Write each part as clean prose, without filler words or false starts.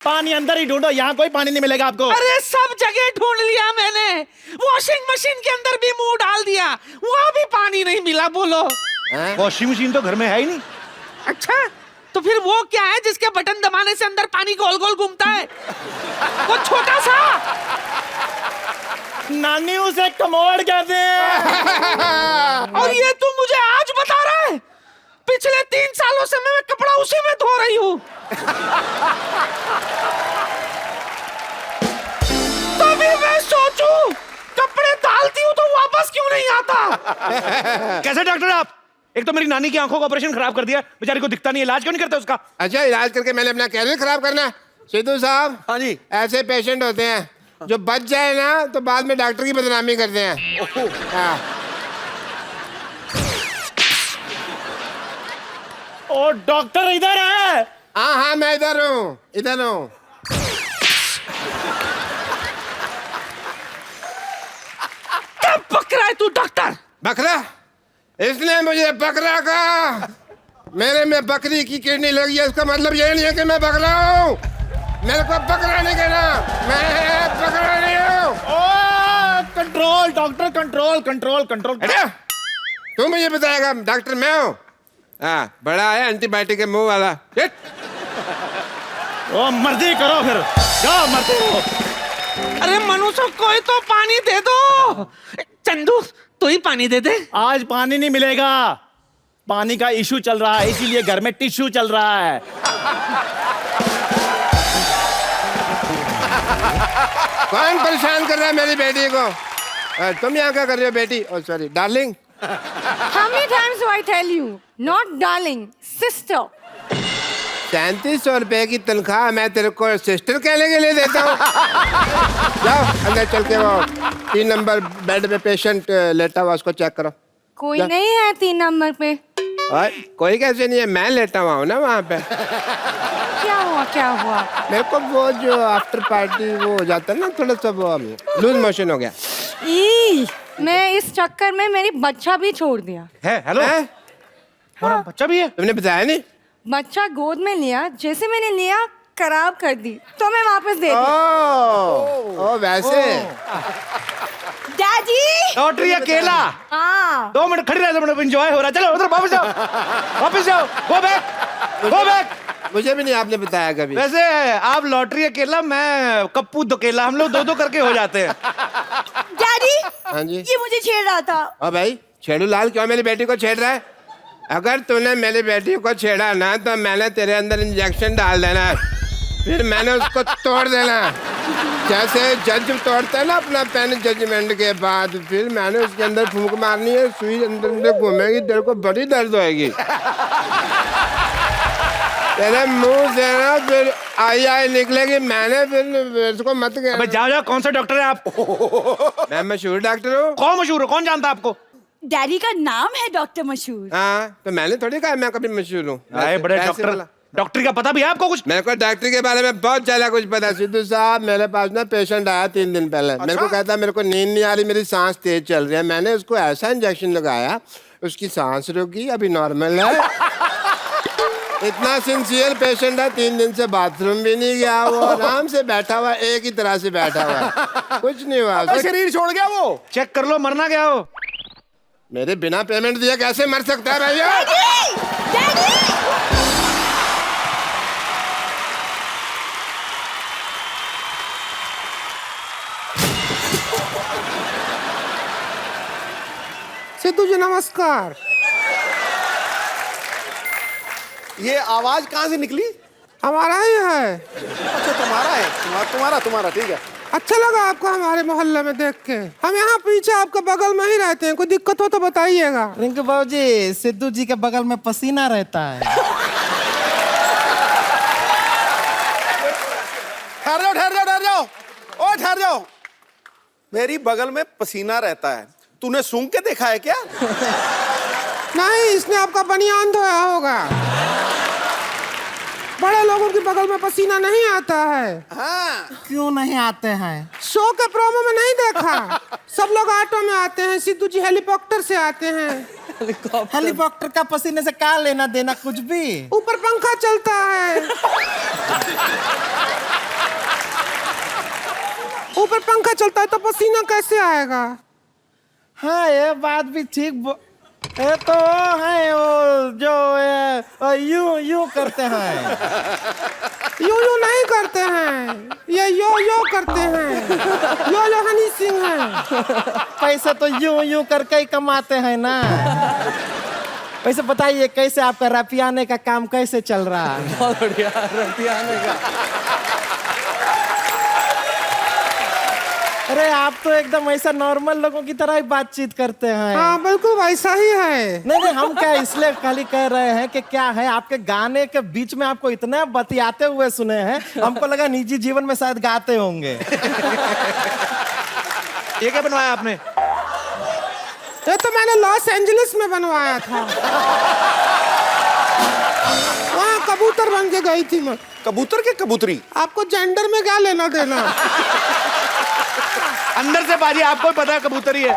पानी अंदर ही ढूंढो, यहाँ कोई पानी नहीं मिलेगा आपको। अरे सब जगह ढूंढ लिया मैंने, वॉशिंग मशीन के अंदर भी मुंह डाल दिया, वहां भी पानी नहीं मिला। बोलो। वॉशिंग मशीन तो घर में है ही नहीं। अच्छा, तो फिर वो क्या है जिसके बटन दबाने से अंदर पानी गोल गोल घूमता है? वो छोटा सा। नानी, उसे कमोड कहते हैं। और ये तू मुझे आज बता रहा है? पिछले 3 सालों से मैं कपड़ा उसी में धो रही हूँ। तभी मैं सोचूं कपड़े डालती हूँ तो वापस क्यों नहीं आता? कैसे डॉक्टर आप? एक तो मेरी नानी की आंखों का ऑपरेशन खराब कर दिया, बेचारी को दिखता नहीं, इलाज क्यों नहीं करते उसका? अच्छा, इलाज करके मैंने अपना कैरियर खराब करना? सिद्धू साहब। हाँ जी। ऐसे पेशेंट होते हैं जो बच जाए ना तो बाद में डॉक्टर की बदनामी करते हैं। हाँ। ओ डॉक्टर इधर है। हाँ हाँ, मैं इधर हूँ, इधर हूँ। कब पकड़ा है तू डॉक्टर? बकरा? इसने मुझे बकरा कहा। मेरे में बकरी की किडनी लगी है, इसका मतलब ये नहीं है कि मैं बकरा हूँ। मेरे को बकरा नहीं कहना, मैं बकरा नहीं हूँ। Control doctor, control control control. तू मुझे बताएगा डॉक्टर मैं हूँ? हाँ, बड़ा है एंटीबायोटिक के मुंह वाला। ओ मर्जी करो फिर, जाओ मर्जी करो। अरे मनुष्य, कोई तो पानी दे दो। चंदू, तू ही पानी दे दे। आज पानी नहीं मिलेगा, पानी का इशू चल रहा है, इसीलिए घर में टिश्यू चल रहा है। कौन परेशान कर रहा है मेरी बेटी को? तुम यहाँ क्या कर रही हो बेटी? Oh sorry darling. How many times do I tell you? Not darling, sister. 3700 रुपए की तनख्वाह मैं तेरे को सिस्टर कहने के लिए देता हूँ। जाओ अंदर चल के वो 3 नंबर बेड पे पेशेंट लेटा हुआ, उसको चेक करो। कोई नहीं है 3 नंबर पे। और कोई कैसे नहीं है, मैं लेटा हुआ हूँ ना वहाँ पे। क्या हुआ, क्या हुआ? मेरे को वो जो आफ्टर पार्टी वो हो जाता है ना, थोड़ा सा वो लूज मोशन हो गया। ई, मैं इस चक्कर में मेरी बच्चा भी छोड़ दिया है। हेलो, हाँ। बच्चा भी है? तुमने बताया नहीं? बच्चा गोद में लिया, जैसे मैंने लिया खराब कर दी, तो मैं वापस दे दी। ओ वैसे। डैडी। लॉटरी अकेला। हाँ। 2 मिनट खड़ी रह, एंजॉय हो रहा है। चलो उधर वापस जाओ, वापस जाओ, गो बैक, गो बैक। मुझे भी नहीं आपने बताया कभी। वैसे आप लॉटरी अकेला, मैं कप्पू दकेला, हम लोग 2-2 करके हो जाते हैं। डैडी। हाँ जी। ये मुझे छेड़ रहा था। ओ भाई, छेड़ू लाल क्यों मेरी बेटी को छेड़ रहा है? अगर तूने मेरी बेटी को छेड़ा ना तो मैंने तेरे अंदर इंजेक्शन डाल देना, फिर मैंने उसको तोड़ देना, जैसे जज तोड़ता है ना अपना पेन जजमेंट के बाद, फिर मैंने उसके अंदर फूंक मारनी है, सुई अंदर घूमेगी, तेरे को बड़ी दर्द होएगी। तेरे मुंह से ना फिर आई निकलेगी, मैंने फिर इसको मत कहना। अबे जाओ जाओ, कौन सा डॉक्टर है आप? मैं मशहूर डॉक्टर हूँ। कौन मशहूर हो, कौन जानता है आपको? डैडी का नाम है डॉक्टर मशहूर। हाँ, तो मैंने थोड़ी कहा मैं कभी मशहूर हूँ। अरे बड़े डॉक्टर, डॉक्टरी का पता भी है आपको कुछ? मेरे को डॉक्टरी के बारे में बहुत ज्यादा कुछ पता। सिद्धू साहब, मेरे पास ना पेशेंट आया 3 दिन पहले। मेरे को कहता मेरे को नींद नहीं आ रही, मेरी सांस तेज चल रही है। मैंने उसको ऐसा इंजेक्शन लगाया, उसकी सांस रुक गई, अभी नॉर्मल है। इतना सिंसियर पेशेंट है, 3 दिन से बाथरूम भी नहीं गया, वो आराम से बैठा हुआ, एक ही तरह से बैठा हुआ, कुछ नहीं हुआ। शरीर छोड़ गया वो, चेक कर लो, मरना क्या हो। मेरे बिना पेमेंट दिए कैसे मर सकता है भैया? सिद्धू जी नमस्कार। ये आवाज कहाँ से निकली? हमारा ही है। अच्छा तुम्हारा है, तुम्हारा ठीक है। अच्छा लगा आपको हमारे मोहल्ले में देख के। हम यहाँ पीछे आपके बगल में ही रहते हैं, कोई दिक्कत हो तो बताइएगा। रिंकू बाबूजी, सिद्धू जी के बगल में पसीना रहता है। ठहर जाओ। मेरी बगल में पसीना रहता है, तूने सूंघ के देखा है क्या? नहीं, इसने आपका बनियान धोया होगा। बड़े लोगों के बगल में पसीना नहीं आता है। हाँ। क्यों नहीं आते हैं? शो के प्रोमो में नहीं देखा? सब लोग ऑटो में आते हैं, सिद्धू जी हेलीकॉप्टर से आते हैं। हेलीकॉप्टर का पसीने से क्या लेना देना कुछ भी। ऊपर पंखा चलता है, ऊपर पंखा चलता है तो पसीना कैसे आएगा? हाँ ये बात भी ठीक ये तो वो है वो जो यूं यूं करते हैं। यो नहीं करते हैं, ये यो करते हैं। यो हनी सिंह है। पैसे तो यूं यूं करके ही कमाते हैं ना। वैसे बताइए कैसे आपका रपियाने का काम कैसे चल रहा है? बहुत बढ़िया रपियाने का। अरे आप तो एकदम ऐसा नॉर्मल लोगों की तरह ही बातचीत करते हैं। हाँ बिल्कुल वैसा ही है। नहीं हम क्या इसलिए खाली कह रहे हैं कि क्या है आपके गाने के बीच में आपको इतना बतियाते हुए सुने हैं, हमको लगा निजी जीवन में शायद गाते होंगे। ये क्या बनवाया आपने? ये तो मैंने लॉस एंजलिस में बनवाया था। वहाँ कबूतर बन के गई थी मैं। कबूतर के कबूतरी? आपको जेंडर में क्या लेना देना? अंदर से बाजी आपको पता है कबूतरी है।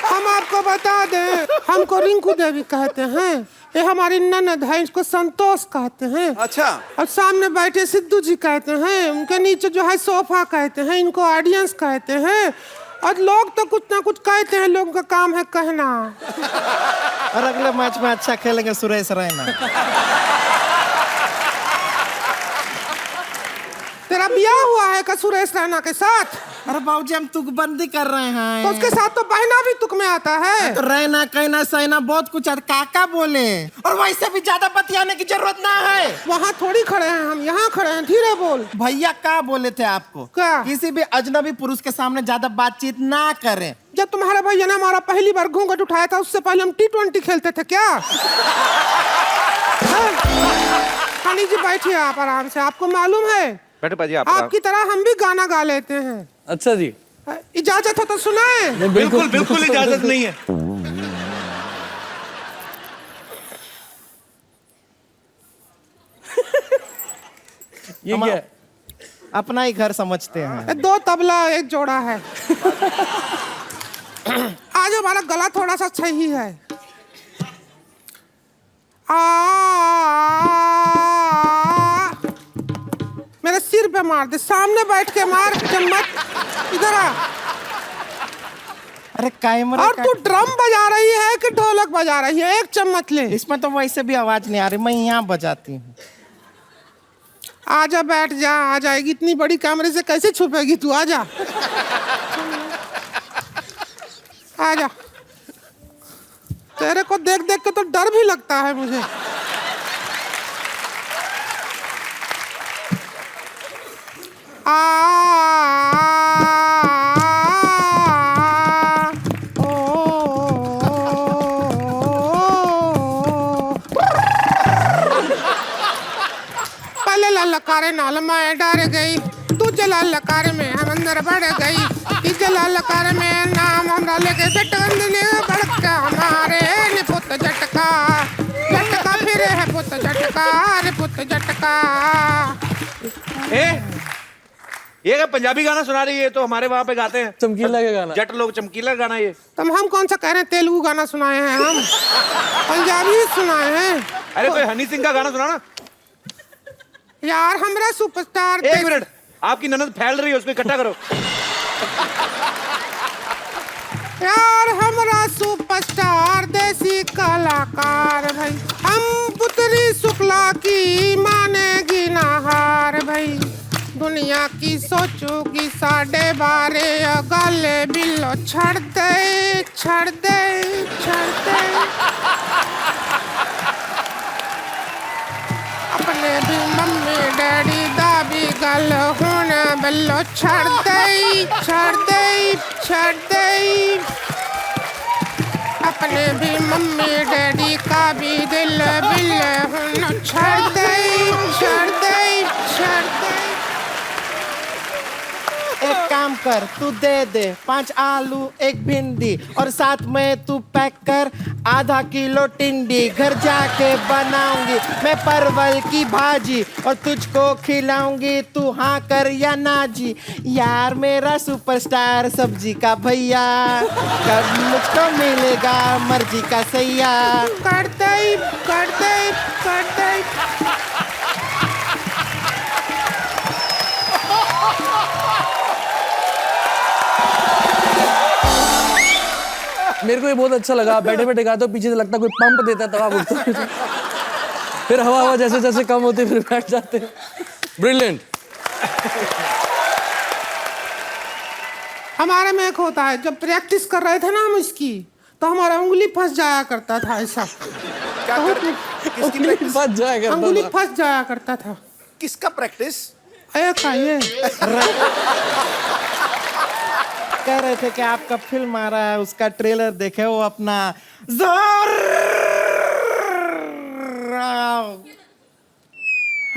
हम आपको बता दें, हमको रिंकू देवी कहते हैं, ये हमारी ननद है, इसको संतोष कहते हैं। अच्छा। और सामने बैठे सिद्धू जी कहते हैं, उनके नीचे जो है सोफा कहते हैं, इनको ऑडियंस कहते हैं। और लोग तो कुछ ना कुछ कहते हैं, लोगों का काम है कहना। और अगले मैच में अच्छा खेलेंगे सुरेश रैना। तेरा ब्याह हुआ है का सुरेश रैना के साथ? अरे बाबूजी हम तुकबंदी कर रहे हैं। तो उसके साथ तो बहना भी तुक में आता है। तो रहना कहना सहना बहुत कुछ काका बोले, और वैसे भी ज्यादा बतियाने की जरूरत ना है। वहाँ थोड़ी खड़े हैं हम, यहाँ खड़े हैं, धीरे बोल। भैया क्या बोले थे आपको? क्या? किसी भी अजनबी पुरुष के सामने ज्यादा बातचीत ना करें। जब तुम्हारे भैया ने हमारा पहली बार घूंघट उठाया था, उससे पहले हम T20 खेलते थे क्या? हनी जी बैठिए आप आराम से। आपको मालूम है बैठो बाजी आपकी तरह हम भी गाना गा लेते हैं। अच्छा जी। इजाजत हो तो सुनाए। बिल्कुल बिल्कुल इजाजत नहीं है। ये क्या? अपना ही घर समझते हैं। 2 तबला 1 जोड़ा है। आज हमारा गला थोड़ा सा सही है। मेरे सिर पे मार दे, सामने बैठ के मार, चम्मच इधर आ। अरे कैमरा और तू ड्रम बजा रही है कि ढोलक बजा रही है? 1 चम्मच ले। इसमें तो वैसे भी आवाज नहीं आ रही, मैं यहाँ बजाती हूँ। आजा बैठ जा, आ जाएगी। इतनी बड़ी कैमरे से कैसे छुपेगी तू? आजा आजा। तेरे को देख देख के तो डर भी लगता है मुझे। पहले ललकारे नाल मैं डर गई, तुझे ललकारे में हम अंदर बढ़ गई। तीजे ललकारे में नाम हमरा लेके झटकन बड़का हमारे ने पुत झटका झटका फिर है पुत झटका रे पुत झटका। ये क्या पंजाबी गाना सुना रही है? तो हमारे वहाँ पे गाते हैं चमकीला का गाना, जट लोग चमकीला गाना। ये तुम हम कौन सा कह रहे हैं? तेलुगु गाना सुनाए हैं हम, पंजाबी सुनाए हैं। अरे कोई हनी सिंह का गाना सुना ना यार। हमरा सुपरस्टार। 1 मिनट, आपकी ननद फैल रही है, उसको इकट्ठा करो। यार हमरा सुपरस्टार देसी कलाकार भाई, हम पुत्री शुक्ला की मानेगी ना हार भाई। दुनिया की सोचूगी साढ़े बारे, गले बिल्लो छड़ दे छड़ दे छड़ दे। अपने भी मम्मी डैडी दा भी गल होना बल्लो छड़ दे छड़ दे छड़ दे। अपने भी मम्मी डैडी का भी दिल बिल होना छड़ दे छड़ दे छड़ दे। एक काम कर, तू दे 5 आलू 1 भिंडी और साथ में तू पैक कर आधा किलो टिंडी घर जाके बनाऊंगी मैं परवल की भाजी और तुझको खिलाऊंगी तू हाँ कर या ना जी। यार मेरा सुपरस्टार सब्जी का भैया कब मुझको मिलेगा मर्जी का सैया। करते ही मेरे को ये बहुत अच्छा लगा। बैठे बैठे गाते हो, पीछे से लगता कोई पंप देता है तब आप उठते हो। फिर हवा जैसे जैसे कम होती फिर बैठ जाते हैं। ब्रिलियंट। हमारे में एक होता है, जब प्रैक्टिस कर रहे थे ना हम इसकी, तो हमारा उंगली फंस जाया करता था ऐसा। किसकी फंस जाएगा उंगली फंस जाया करता था। किसका प्रैक्टिस? ये कह रहे थे कि आपका फिल्म आ रहा है, उसका ट्रेलर देखे, वो अपना जोर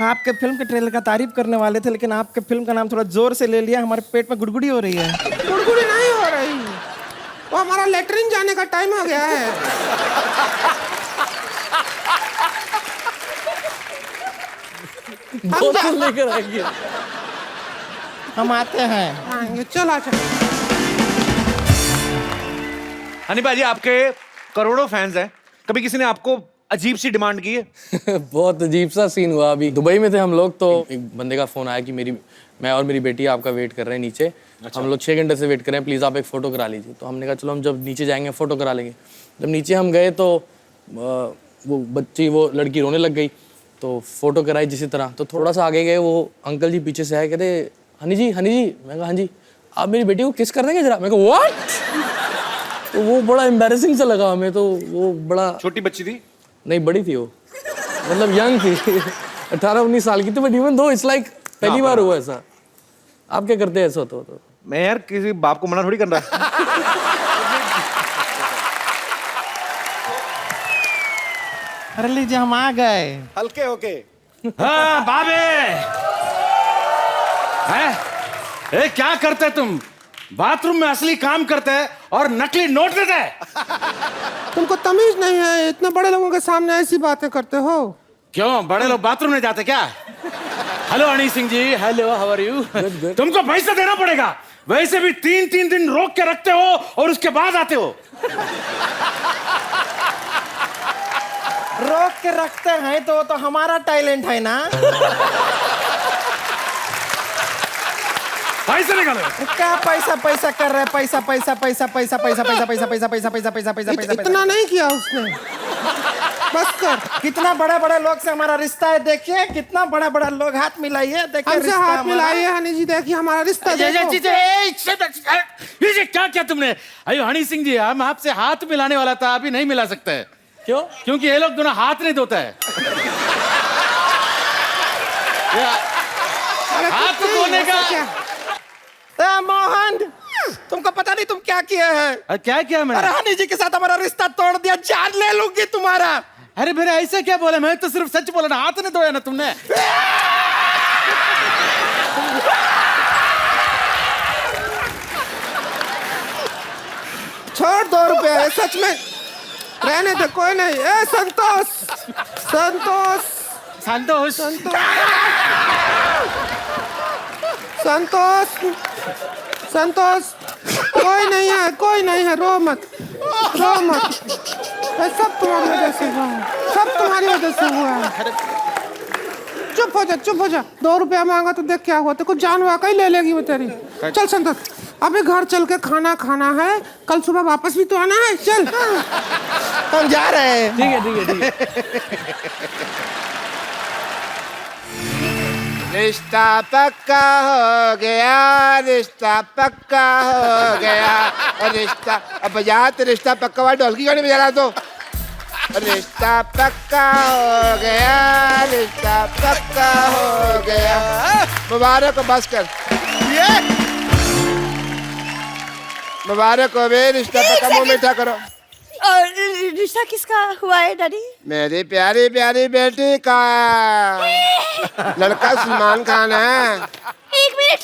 आपके फिल्म के ट्रेलर का तारीफ करने वाले थे, लेकिन आपके फिल्म का नाम थोड़ा जोर से ले लिया। हमारे पेट में गुड़गुड़ी हो रही है। गुड़गुड़ी नहीं हो रही, वो हमारा लेटरिन जाने का टाइम हो गया है। बोतल लेकर आएंगे। हम आते हैं। आएंगे, चला चल। हनी भाजी, आपके करोड़ों फैंस हैं, कभी किसी ने आपको अजीब सी डिमांड की है? बहुत अजीब सा सीन हुआ। अभी दुबई में थे हम लोग, तो एक बंदे का फोन आया कि मैं और मेरी बेटी आपका वेट कर रहे हैं नीचे। हम लोग 6 घंटे से वेट कर रहे हैं, प्लीज़ आप एक फ़ोटो करा लीजिए। तो हमने कहा चलो हम जब नीचे जाएंगे फ़ोटो करा लेंगे। जब नीचे हम गए तो वो लड़की रोने लग गई, तो फ़ोटो कराई जिसी तरह। तो थोड़ा सा आगे गए, वो अंकल जी पीछे से आए, कहते हनी जी। मैं कहा हाँ जी, आप मेरी बेटी को किस कर देंगे जरा? मैं कहा व्हाट? तो वो बड़ा एम्बैरेसिंग सा लगा हमें। तो वो बड़ा छोटी बच्ची थी? नहीं, बड़ी थी वो, मतलब यंग थी। 18-19 साल की। तो but even though it's like पहली बार हुआ ऐसा। आप क्या करते हैं ऐसा होता तो? मैं यार किसी बाप को मना थोड़ी कर रहा। अरे लीजिए, हम आ गए। हल्के होके। हाँ बाबे, हैं? ए, क्या करते तुम? बाथरूम में असली काम करते हैं और नकली नोट देते हैं। तुमको तमीज नहीं है, इतने बड़े लोगों के सामने ऐसी बातें करते हो। क्यों, बड़े लोग बाथरूम नहीं जाते क्या? Hello Honey Singh ji, hello, how are you? तुमको पैसा देना पड़ेगा। वैसे भी 3-3 दिन रोक के रखते हो और उसके बाद आते हो। रोक के रखते हैं तो हमारा टैलेंट है ना। पैसे निकालो। क्या पैसा कर रहे हैं? पैसा। इतना नहीं किया उसने, बस कर। कितना बड़ा बड़ा लोग से हमारा रिश्ता है, देखिए कितना बड़ा बड़ा लोग हाथ मिलाइए, देखिए हमसे रिश्ता हाथ हमारा। मिलाइए हनी जी, देखिए हमारा रिश्ता देखो। ये क्या किया तुमने? अयो हनी सिंह जी, हम आपसे हाथ मिलाने वाला था, अभी नहीं मिला सकते। क्यों? क्योंकि ये लोग दोनों हाथ नहीं धोता है। हाथ धोने का। मोहन, तुमको पता नहीं तुम क्या किए हैं? क्या किया मैंने? अरे हनी जी के साथ हमारा रिश्ता तोड़ दिया, जान ले लूंगी तुम्हारा। अरे मेरे ऐसे क्या बोला? मैं तो सिर्फ सच बोला ना, हाथ नहीं धोया ना तुमने। छोड़, 2 रुपया है, सच में रहने दे, कोई नहीं। ए संतोष, कोई नहीं है, रो मत। सब तुम्हारी वजह से हुआ है, चुप हो जा। 2 रुपया मांगा तो देख क्या हुआ, तो कुछ जान हुआ कहीं ले लेगी वो तेरी। चल संतोष, अभी घर चल के खाना खाना है, कल सुबह वापस भी तो आना है। चल, हम जा रहे हैं। ठीक है। रिश्ता पक्का हो गया, रिश्ता पक्का हो गया। रिश्ता अब बजा तो रिश्ता पक्का हुआ, ढोल की गाड़ी बजा रहा तो। रिश्ता पक्का हो गया, रिश्ता पक्का हो गया। मुबारक हो, बस कर। मुबारक हो बे, रिश्ता पक्का, मुंह मीठा करो। और रिश्ता किसका हुआ है डैडी? मेरी प्यारी प्यारी बेटी का। लड़का सलमान खान है। 1 मिनट,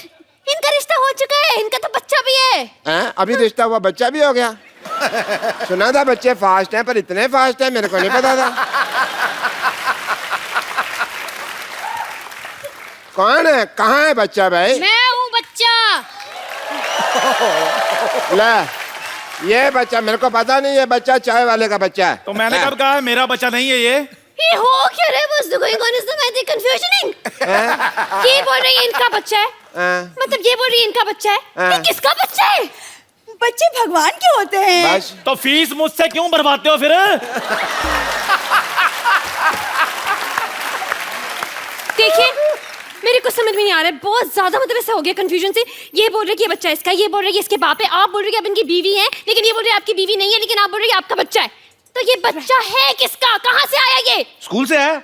इनका रिश्ता हो चुका है, इनका तो बच्चा भी है। अभी रिश्ता हुआ, बच्चा भी हो गया। सुना था बच्चे फास्ट हैं, पर इतने फास्ट हैं मेरे को नहीं पता था। कौन है, कहाँ है बच्चा भाई? मैं हूँ बच्चा। ले, ये बच्चा मेरे को पता नहीं, ये बच्चा चाय वाले का बच्चा है। तो मैंने कब कहा मेरा बच्चा नहीं है ये? ये हो क्या रहा है? What's going on? Is the confusioning? ये बोल रही है इनका बच्चा है, मतलब ये बोल रही है इनका बच्चा है, ये किसका बच्चा है? बच्चे भगवान के होते हैं। बस तो फीस मुझसे क्यों भरवाते हो फिर? देखिए, मेरे को समझ में नहीं आ रहा है, बहुत ज्यादा मतलब ऐसा हो गया कंफ्यूजन से। ये बोल रहे कि ये बच्चा इसका, ये बोल रहे कि इसके बाप है, आप बोल रहे कि आप इनकी बीवी हैं, लेकिन ये बोल रहे आपकी बीवी नहीं है, लेकिन आप बोल रहे आपका बच्चा है। तो ये बच्चा है किसका, कहाँ से आया ये? स्कूल से है।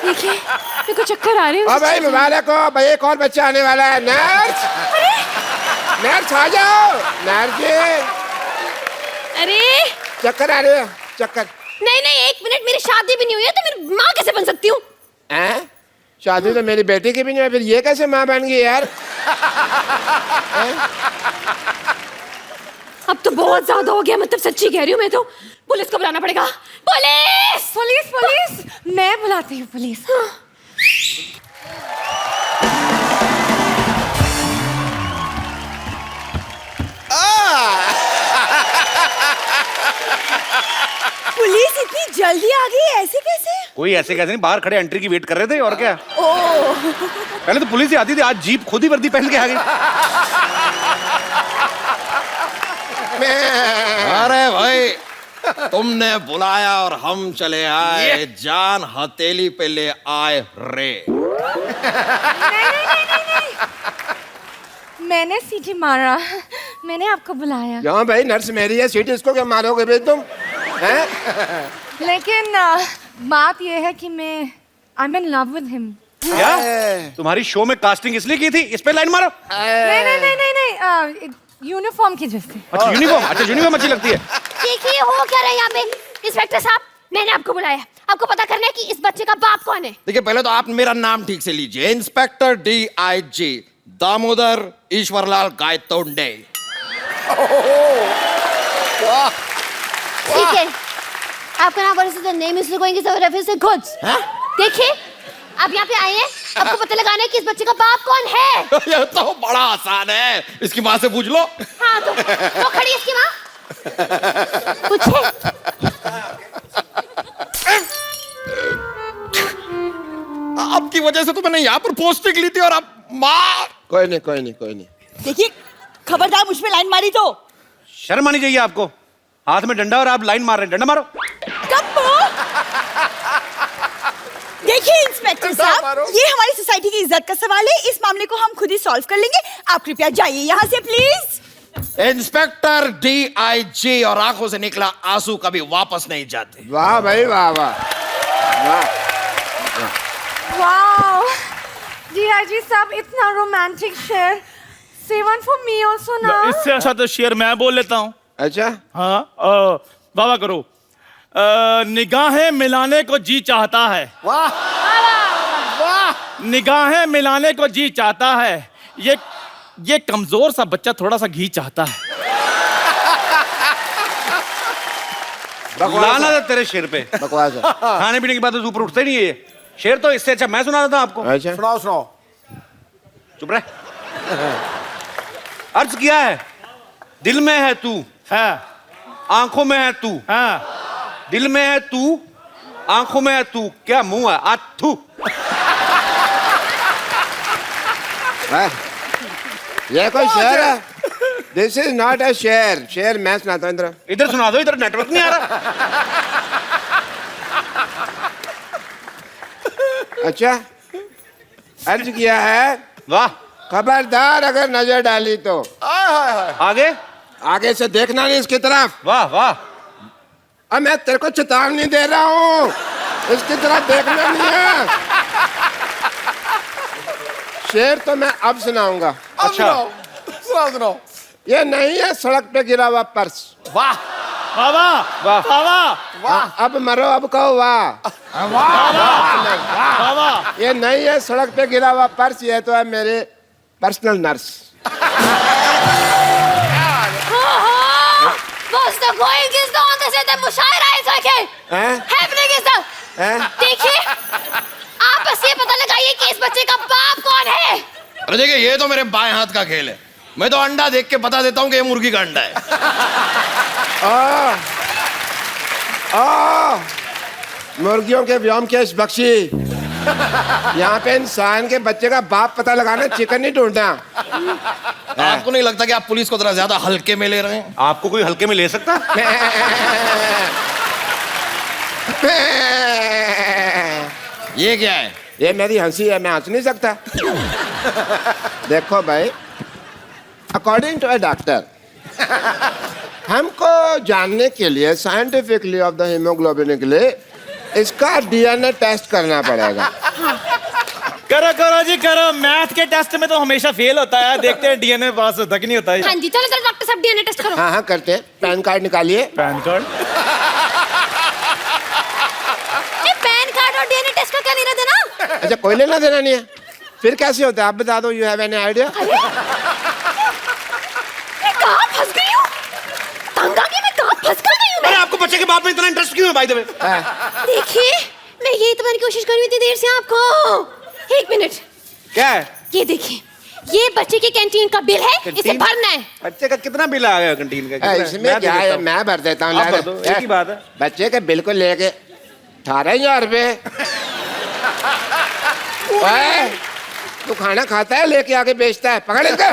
देखिए, मेरे को चक्कर आ रहे हैं। ओ भाई मुबारक हो भाई, एक और बच्चा आने वाला है। नर्स, नर्स आ जाओ। नर्स जी, अरे चक्कर आ रहे हो? चक्कर? नहीं नहीं, एक मिनट, मेरी शादी भी नहीं हुई है तो मेरी माँ कैसे बन सकती हूँ? शादी तो मेरी बेटी की भी नहीं है, फिर ये कैसे माँ बन गई यार? अब तो बहुत ज्यादा हो गया, मतलब सच्ची कह रही हूँ मैं तो। पुलिस को बुलाना पड़ेगा। पुलिस पुलिस पुलिस, मैं बुलाती हूँ पुलिस। पुलिस इतनी जल्दी आ गई, ऐसे कैसे? कोई ऐसे कैसे नहीं, बाहर खड़े एंट्री की वेट कर रहे थे और क्या। पहले तो पुलिस ही आती थी, आज जीप खुद ही वर्दी पहन के आ गई। अरे भाई, तुमने बुलाया और हम चले आए, जान हथेली पे ले आए रे। मैंने सीटी मारा, मैंने आपको बुलाया। क्यों भाई, नर्स मेरी है, सीट इसको क्या मारोगे भाई तुम? हैं? लेकिन बात यह है कि मैं I'm in love with him। क्या तुम्हारी शो में कास्टिंग इसलिए की थी, इस पे लाइन मारो। नहीं नहीं नहीं नहीं नहीं, यूनिफॉर्म की जैसे। अच्छा यूनिफॉर्म, अच्छा यूनिफॉर्म अच्छी लगती है। देखिए, हो क्या रहा है यहाँ पे? इंस्पेक्टर साहब, मैंने आपको बुलाया, आपको पता करना है कि इस बच्चे का बाप कौन है। देखिए, पहले तो आप मेरा नाम ठीक से लीजिए। Inspector DIG Damodar Ishwarlal Gaitonde. ठीक है, आपका नाम what is the name is going to reference to goods। देखिए, आप यहाँ पे आए हैं, आपको पता लगाना है कि इस बच्चे का बाप कौन है। ये तो बड़ा आसान है, इसकी माँ से पूछ लो। हाँ, तो वो खड़ी है इसकी माँ, पूछे। आपकी वजह से तो मैंने यहाँ पर पोस्टिंग ली थी और आप माँ। कोई नहीं कोई नहीं कोई नहीं। देखिए, खबरदार मुझ पे लाइन मारी तो। शर्म आनी चाहिए आपको, हाथ में डंडा और आप लाइन मार रहे हैं। डंडा मारो। देखिए इंस्पेक्टर साहब, ये हमारी सोसाइटी की इज्जत का सवाल है, इस मामले को हम खुद ही सॉल्व कर लेंगे। आप कृपया जाइए यहाँ से प्लीज। इंस्पेक्टर DIG और आंखों से निकला आंसू कभी वापस नहीं जाते। वाह भाई वाह वाह वाओ, DIG साहब, इतना रोमांटिक शेर। Say one for me also ना। इससे अच्छा तो शेर मैं बोल लेता हूँ। अच्छा हाँ, वाह करो। निगाहें मिलाने को जी चाहता है। वाह वाह। निगाहें मिलाने को जी चाहता है, ये कमजोर सा बच्चा थोड़ा सा घी चाहता है। लाना था तेरे शेर पे। बकवास है। खाने पीने के बाद तो ऊपर उठते नहीं है ये शेर। तो इससे अच्छा मैं सुना देता आपको। अच्छा सुनाओ सुनाओ। चुप रहे। अर्ज किया है, दिल में है तू, हाँ आंखों में है तू। हाँ, दिल में है तू, आंखों में है तू, क्या मुंह है आथू। ये कोई शेर है? दिस इज नॉट अ शेर। शेर मैं सुनाता हूँ। इधर इधर सुना दो, इधर नेटवर्क नहीं आ रहा। अच्छा, अर्ज किया है, वाह। खबरदार अगर नजर डाली तो आगे आगे से देखना नहीं इसकी तरफ। वाह वाह। अब मैं तेरे को चेतावनी दे रहा हूँ, इसकी तरफ देखना नहीं है। शेर तो मैं अब सुनाऊंगा। अच्छा सुनाओ सुनाओ। ये नहीं है सड़क पे गिरा हुआ पर्स। वाह वाह वाह वाह हाँ, अब मरो, अब कहो वाह। वाह वाह। ये नहीं है सड़क पे गिरा हुआ पर्स, ये तो है मेरे personal nurse. What's the going is the on the मुशायरा is okay. Happening is the देखिए आप बस ये पता लगाइए कि इस बच्चे का बाप कौन है। अरे देखिए ये तो मेरे बाएं हाथ का खेल है, मैं तो अंडा देख के बता देता हूँ कि ये मुर्गी का अंडा है। मुर्गियों के व्योम केश बख्शी, यहाँ पे इंसान के बच्चे का बाप पता लगाना, चिकन नहीं ढूंढना। आपको नहीं लगता कि आप पुलिस को थोड़ा ज्यादा हल्के में ले रहे हैं? आपको कोई हल्के में ले सकता? ये क्या है? ये मेरी हंसी है, मैं हंस नहीं सकता। देखो भाई, अकॉर्डिंग टू अ डॉक्टर, हमको जानने के लिए साइंटिफिकली ऑफ द हीमोग्लोबिन के लिए इसका डीएनए टेस्ट करना पड़ेगा। करो करो जी करो, मैथ के टेस्ट में तो हमेशा फेल होता है, देखते हैं डीएनए पास होता कि नहीं होता है। हाँ जी चलो चलो डॉक्टर साहब डीएनए टेस्ट करो। हाँ हाँ करते हैं। पैन कार्ड निकालिए। Pan card? पैन कार्ड और डीएनए टेस्ट का क्या लेना देना? अच्छा कोई लेना देना नहीं है, फिर कैसे होता है आप बता दो। You have any idea? कहाँ फंस गई हूँ? तंग आ गई मैं, कहाँ फंस कर गई हूँ मैं? अरे आपको बच्चे के बाप में इतना इंटरेस्ट क्यों है भाई? देखिए मैं यही तो मैंने कोशिश करी हुई थी देर से आपको। एक मिनट, क्या है? ये देखिए, ये बच्चे की कैंटीन का बिल है, इसे भरना है। बच्चे का कितना बिल आ गया कैंटीन का? इसमें क्या है, मैं भर देता हूँ। आप भर दो, एक ही बात है। बच्चे के बिल को लेके 18,000 रुपए। तू खाना खाता है लेके आके बेचता है, पकड़ इसका।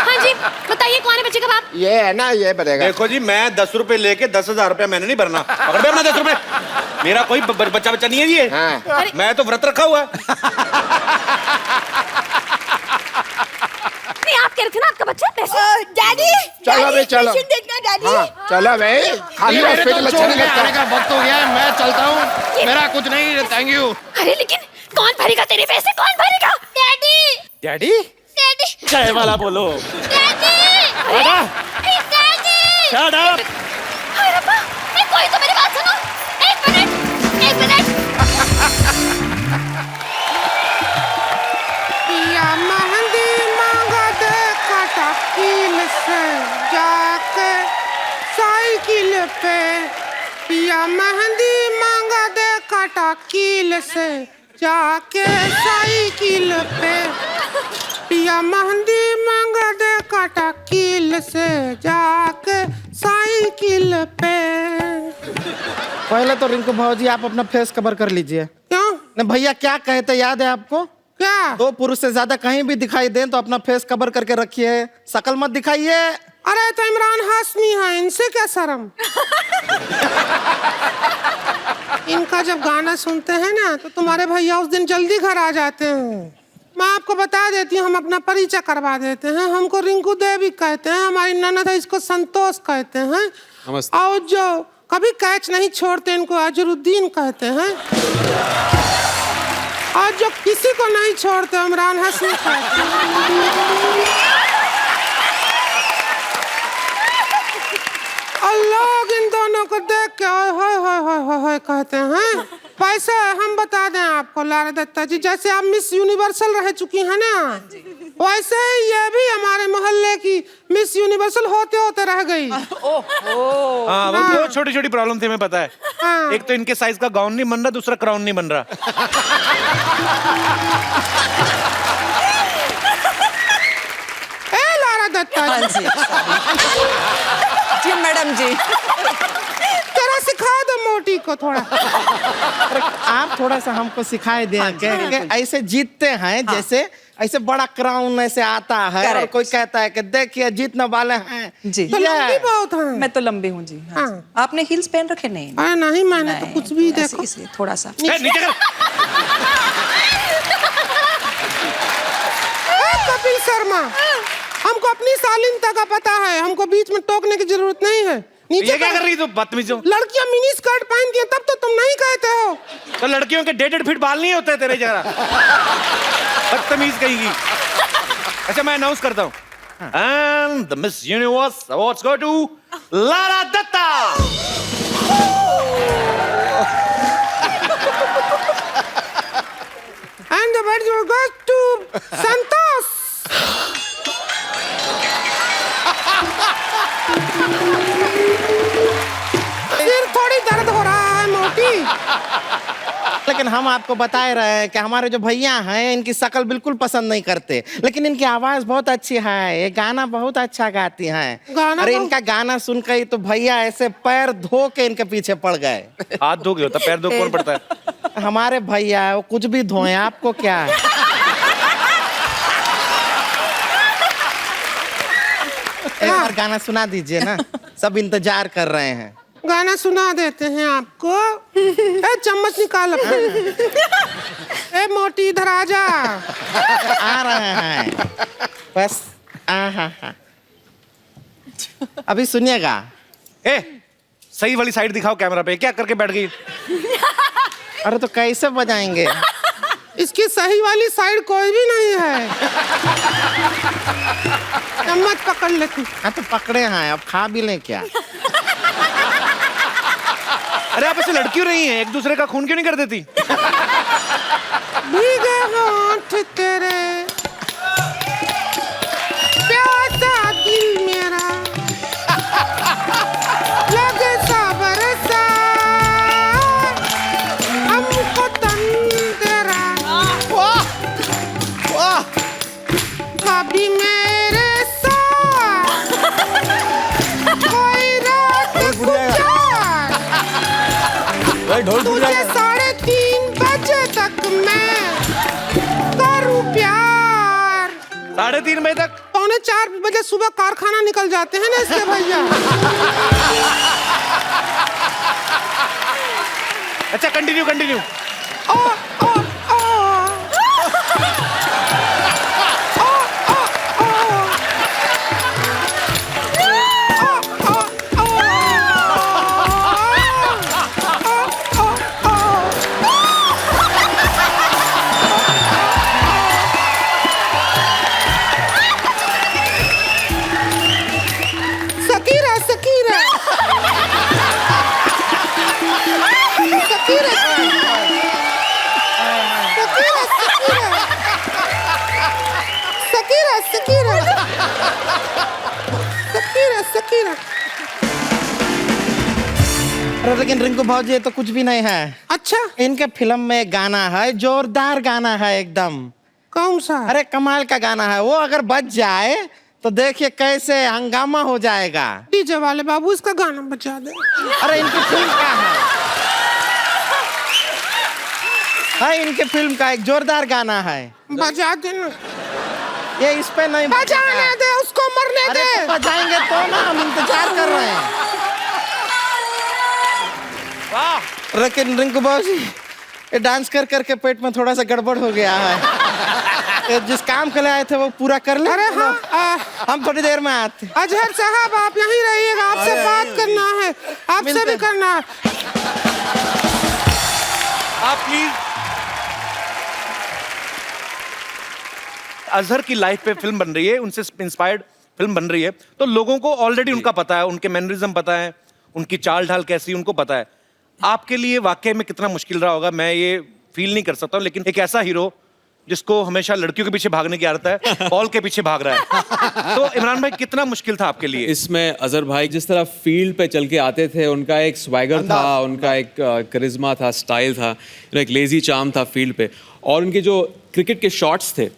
हाँ जी बताइए कौन है बच्चे का बाप? ये है ना, ये भरेगा। देखो जी, मैं 10 रुपए लेके 10,000 रुपया मैंने नहीं भरना। पकड़ अपना 10 रुपए, मेरा कोई बच्चा नहीं है जी। हाँ। मैं तो व्रत रखा हुआ है। नहीं आप कह रहे थे ना आपका बच्चा पैसे। डैडी चलो भाई चलो। देखना डैडी। हाँ चलो भाई, खाली मेरे हॉस्पिटल तो अच्छा नहीं लगता। आने का वक्त हो गया है, मैं चलता हूँ, मेरा कुछ नहीं, थैंक यू। अरे लेकिन कौन भरेगा तेरे पैसे, कौन भरेगा? Daddy daddy? डैडी चाय वाला बोलो। Daddy daddy shut up. हाय रब्बा, नहीं कोई तो मेरी बात सुनो। एक मिनट पिया मेहंदी मांगा दे काटा कील से जाके साइकिल पे। पिया मेहंदी मांगा दे काटा कील से जाके साइकिल पे। पिया मेहंदी मांगा दे काटा कील से जाके साइकिल पे। पहले तो रिंकू भाजी आप अपना फेस कवर कर लीजिए। क्यों? नहीं भैया क्या कहते याद है आपको? क्या? 2 पुरुष से ज्यादा कहीं भी दिखाई दें तो अपना फेस कवर करके रखिए, शकल मत दिखाइए। अरे तो इमरान हाशमी है, इनसे क्या शर्म। इनका जब गाना सुनते हैं ना तो तुम्हारे भैया उस दिन जल्दी घर आ जाते हैं। मैं आपको बता देती हूँ, हम अपना परिचय करवा देते हैं। हमको रिंकू देवी कहते हैं, हमारी ननद है इसको संतोष कहते हैं, और जो कभी कैच नहीं छोड़ते इनको अजरुद्दीन कहते हैं, और जो किसी को नहीं छोड़ते इमरान हाशमी कहते हैं। और लोग इन दोनों को देख के हाय कहते हैं। पैसे हम बता दें आपको लारा दत्ता जी, जैसे आप मिस यूनिवर्सल रह चुकी हैं ना, वैसे ही ये भी हमारे मोहल्ले की मिस यूनिवर्सल होते होते रह गई। हाँ वो दो छोटी छोटी प्रॉब्लम थे, हमें पता है। हाँ। एक तो इनके साइज का गाउन नहीं बन रहा, दूसरा क्राउन नहीं बन रहा। ए लारा दत्ता जी, जी मैडम जी, जरा सिखा दो मोटी को थोड़ा। आप थोड़ा सा हमको सिखाए दें कि ऐसे जीतते हैं, जैसे ऐसे बड़ा क्राउन ऐसे आता है और कोई कहता है कि देखिए जीतने वाले हैं जी। तो लंबी बहुत है। मैं तो लंबी हूँ जी। हाँ। आपने हील्स पहन रखे? नहीं अरे नहीं, मैंने तो कुछ भी देखो। इसलिए थोड़ा सा कपिल शर्मा, हमको अपनी शालीनता का पता है, हमको बीच में टोकने की जरूरत नहीं है। ये क्या कर रही तू बदतमीज हो? लड़कियां मिनी स्कर्ट पहनती हैं तब तो तुम नहीं कहते हो। तो लड़कियों के 1.5 फीट बाल नहीं होते तेरे जरा, बदतमीज कहेगी। अच्छा मैं अनाउंस करता हूँ, and the Miss Universe awards go to Lara Dutta. And the award goes to Santosh. लेकिन हम आपको बता रहे हैं कि हमारे जो भैया हैं इनकी शक्ल बिल्कुल पसंद नहीं करते, लेकिन इनकी आवाज बहुत अच्छी है, ये गाना बहुत अच्छा गाती हैं। अरे इनका गाना सुनकर ही तो भैया ऐसे पैर धो के इनके पीछे पड़ गए। हाथ धो के होता, पैर धो कौन पड़ता है? हमारे भैया वो कुछ भी धोए, आपको क्या है? एक बार गाना सुना दीजिए ना, सब इंतजार कर रहे हैं। गाना सुना देते हैं आपको। ए चम्मच निकाल अपना। ए मोटी इधर आ जा। आ रहे हैं बस। हाँ। अभी सुनिएगा। ए सही वाली साइड दिखाओ कैमरा पे, क्या करके बैठ गई? अरे तो कैसे बजाएंगे? इसकी सही वाली साइड कोई भी नहीं है। चम्मच पकड़ ले तू। हाँ तो पकड़े हैं, अब खा भी लें क्या? अरे आप ऐसे लड़की रही हैं, एक दूसरे का खून क्यों नहीं कर देती? भीगे होंठ तेरे, प्यासा दिल मेरा, लगे सा बरसा, हमको तन तेरा, कभी मेरे साथ कोई रात गुजार, तुझे 3:30 बजे तक मैं करूं प्यार। 3:30 बजे तक? 3:45 बजे सुबह कारखाना निकल जाते हैं ना इसके भैया। अच्छा कंटिन्यू। सकीरा। अरे लेकिन रिंकू भाजी ये तो कुछ भी नहीं है। अच्छा, इनके फिल्म में गाना है, जोरदार गाना है एकदम। कौन सा? अरे कमाल का गाना है वो, अगर बज जाए तो देखिए कैसे हंगामा हो जाएगा। डीजे वाले बाबू इसका गाना बजा दे। अरे इनकी फिल्म का है इनके फिल्म का एक जोरदार गाना है, बजा देना। ये इस पे नहीं बजाने दे, उसको मरने दे। अरे तो बजाएंगे तो ना, हम इंतजार कर रहे हैं। वाह। लेकिन रिंकू बाबूजी ये डांस कर करके पेट में थोड़ा सा गड़बड़ हो गया है। जिस काम के लिए आए थे वो पूरा कर ले। अरे हाँ, हम थोड़ी देर में आते। अजहर साहब आप यहीं रहिएगा, आपसे बात करना है, आपसे भी करना है। आप प्लीज अजहर की लाइफ पे फिल्म बन रही है, उनसे इंस्पायर्ड फिल्म बन रही है, तो लोगों को ऑलरेडी उनका पता है, उनके मैनरिज्म पता है, उनकी चाल ढाल कैसी उनको पता है। आपके लिए वाकई में कितना मुश्किल रहा होगा मैं ये फील नहीं कर सकता हूँ, लेकिन एक ऐसा हीरो जिसको हमेशा लड़कियों के पीछे भागने की आदत है, बॉल के पीछे भाग रहा है, तो इमरान भाई कितना मुश्किल था आपके लिए? इसमें अजहर भाई जिस तरह फील्ड पे चल के आते थे, उनका एक स्वैगर था, उनका एक करिश्मा था, स्टाइल था, एक लेजी चार्म था फील्ड पे, और उनके जो क्रिकेट के शॉट्स थे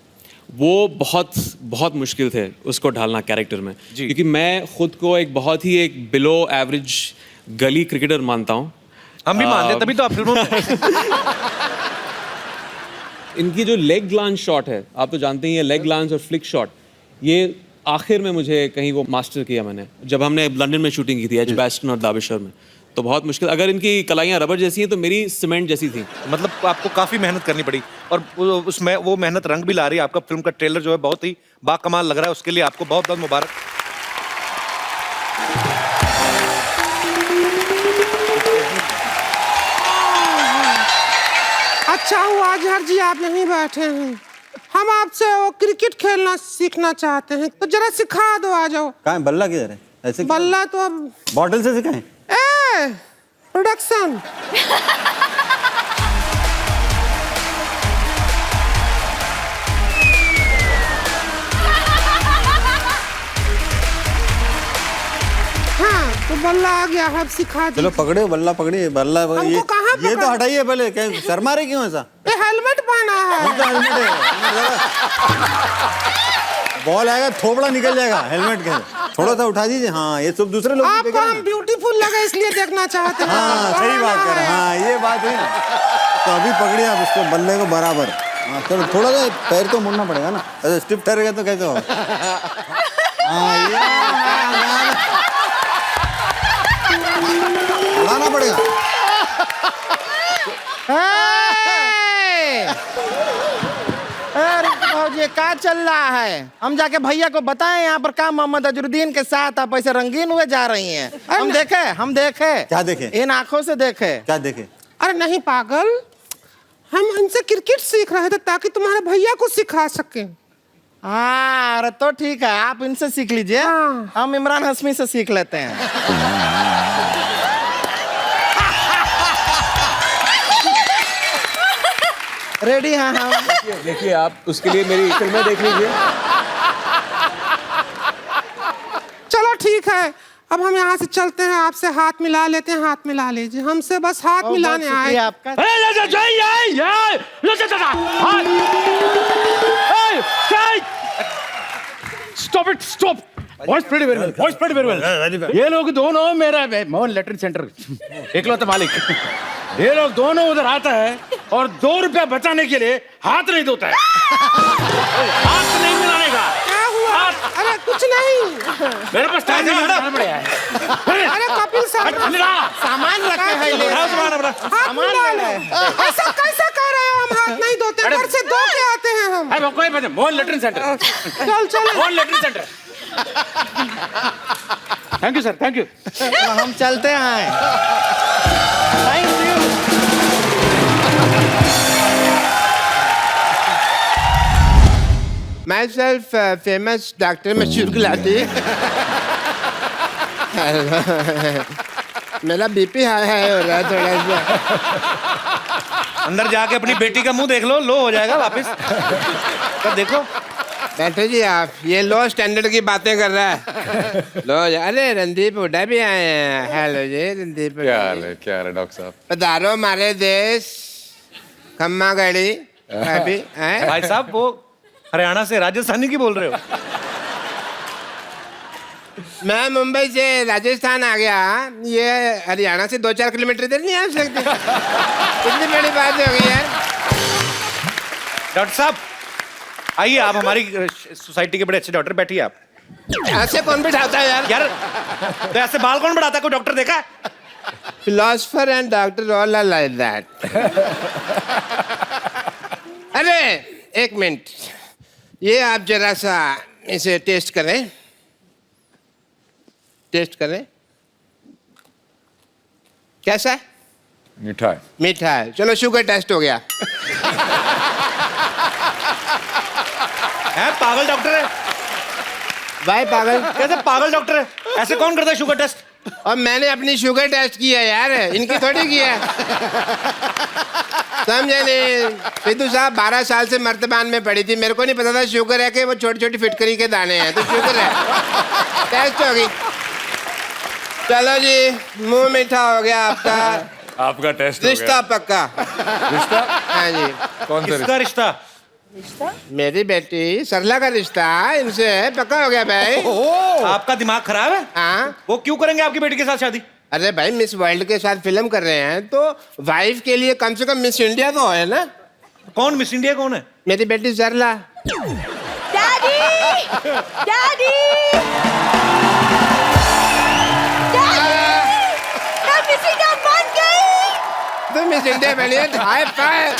वो बहुत बहुत मुश्किल थे उसको ढालना कैरेक्टर में, क्योंकि मैं खुद को एक बहुत ही एक बिलो एवरेज गली क्रिकेटर मानता हूँ। हम भी मानते, तभी तो आप फिल्मों में इनकी जो लेग ग्लांस शॉट है, आप तो जानते ही हैं, लेग ग्लांस और फ्लिक शॉट, ये आखिर में मुझे कहीं वो मास्टर किया मैंने, जब हमने लंदन में शूटिंग की थी एच बैस्टन और दाबिशर में, तो बहुत मुश्किल। अगर इनकी कलाइयाँ रबर जैसी हैं तो मेरी सीमेंट जैसी थी। मतलब आपको काफी मेहनत करनी पड़ी, और उसमें वो मेहनत रंग भी ला रही है। आपका फिल्म का ट्रेलर जो है बहुत ही बाकमाल लग रहा है, उसके लिए आपको बहुत बहुत मुबारक। अच्छा हुआ अजहर जी आप यहीं बैठे हैं, हम आपसे वो क्रिकेट खेलना सीखना चाहते हैं, तो जरा सिखा दो। आ जाओ। कहाँ है बल्ला? किधर है? ऐसे बल्ला तो अब बॉटल से सिखाएं। प्रोडक्शन। हाँ तो बल्ला आ गया, अब सिखा दी। चलो पकड़े बल्ला, पकड़िए बल्ला। हमको कहाँ ये तो पकड़- हटाइए पहले, क्या शर्मा रहे क्यों ऐसा? ये हेलमेट पहना है। कौन सा हेलमेट है? बॉल आएगा थोपड़ा निकल जाएगा हेलमेट के। थोड़ा सा उठा दीजिए। हाँ, ये सब दूसरे लोग आपको हम ब्यूटीफुल लगे इसलिए देखना चाहते हैं। हाँ सही बात कर रहे हैं। हाँ ये बात है ना। तो अभी पकड़िए आप उसको बल्ले को बराबर। हाँ चलो, थोड़ा सा पैर तो मुड़ना पड़ेगा ना, ऐसे स्टिफ ठहरेगा तो कैसे होगा? हाँ ये उड़ाना पड़ेगा। ये क्या चल रहा है? हम जाके भैया को बताएं यहाँ पर काम मोहम्मद अजरुद्दीन के साथ आप ऐसे रंगीन हुए जा रही हैं। हम देखे क्या देखे? इन आंखों से देखे। क्या देखे? अरे नहीं पागल, हम इनसे क्रिकेट सीख रहे थे ताकि तुम्हारे भैया को सिखा सके। हाँ अरे तो ठीक है, आप इनसे सीख लीजिए। हम इमरान हाशमी से सीख लेते हैं। रेडी? हाँ हाँ देखिए आप उसके लिए मेरी फिल्में देख लीजिए। चलो ठीक है, अब हम यहाँ से चलते हैं, आपसे हाथ मिला लेते हैं। हाथ मिला लीजिए, हमसे बस हाथ मिलाने आए। आपका stop it, stop. Voice pretty very well, voice pretty very well. ये लोग दोनों मेरा मोहन लेटरिन सेंटर इकलौता मालिक, ये लोग दोनों उधर आता है और 2 रुपया बचाने के लिए हाथ नहीं धोता है। हाथ नहीं मिलाने का। क्या हुआ? अरे कुछ नहीं, मेरे पास टाइम नहीं है। अरे कपिल साहब सामान रखे हैं ये। सामान ऐसा कैसे कह रहे हो? हम हाथ नहीं धोते, घर से धो के आते हैं हम। अरे कोई बात नहीं, मोहन लेटरिन सेंटर। चल चल Mohan latrine centre. Thank you sir, thank you. हम चलते हैं। Thank you. Myself famous doctor मशहूर गुलाटी। मेरा बीपी हाई हो रहा है थोड़ा सा। अंदर जाके अपनी बेटी का मुंह देख लो, लो हो जाएगा वापस। तो देखो बैठो जी, आप ये लो स्टैंडर्ड की बातें कर रहा है। लो अरे रणदीप हुड्डा भी आए हैं। हेलो जी रणदीप। क्या हाल है डॉक्टर साहब? पधारो हमारे देश। खम्मा गड़ी अभी भाई साहब, वो हरियाणा से राजस्थानी की बोल रहे हो? मैं मुंबई से राजस्थान आ गया, ये हरियाणा से 2-4 किलोमीटर इधर नहीं आ सकते। कितनी बड़ी बात हो गई यार। डॉक्टर साहब आइए, आप हमारी सोसाइटी के बड़े अच्छे डॉक्टर, बैठिए आप। ऐसे कौन बिठाता है यार? यार तो ऐसे बाल कौन बढ़ाता है? कोई डॉक्टर देखा है? Philosopher and doctor all are like that. अरे एक मिनट, ये आप जरा सा इसे टेस्ट करें, टेस्ट करें। कैसा है? मीठा है। मीठा है। चलो शुगर टेस्ट हो गया। है पागल डॉक्टर है भाई पागल कैसे? पागल डॉक्टर है, ऐसे कौन करता है शुगर टेस्ट? और मैंने अपनी शुगर टेस्ट की है यार, इनकी थोड़ी की है। समझे नहीं? सिद्धू साहब 12 साल से मर्तबान में पड़ी थी, मेरे को नहीं पता था शुगर है कि वो छोटी छोटी फिटकरी के दाने हैं। तो शुगर है, टेस्ट हो गई। चलो जी, मुंह मीठा हो गया आपका। आपका टेस्ट हो रिश्ता पक्का। रिश्ता? हाँ जी। कौन सा किसका रिश्ता? मेरी बेटी सरला का रिश्ता इनसे पक्का हो गया भाई। आपका दिमाग खराब है? हाँ। वो क्यों करेंगे आपकी बेटी के साथ शादी? अरे भाई, मिस वर्ल्ड के साथ फिल्म कर रहे हैं तो वाइफ के लिए कम से कम मिस इंडिया तो है ना। कौन मिस इंडिया कौन है? मेरी बेटी सरला। डैडी! डैडी! मैं मिस इंडिया बन गई! तुम मिस इंडिया बनी है, हाय फाइव।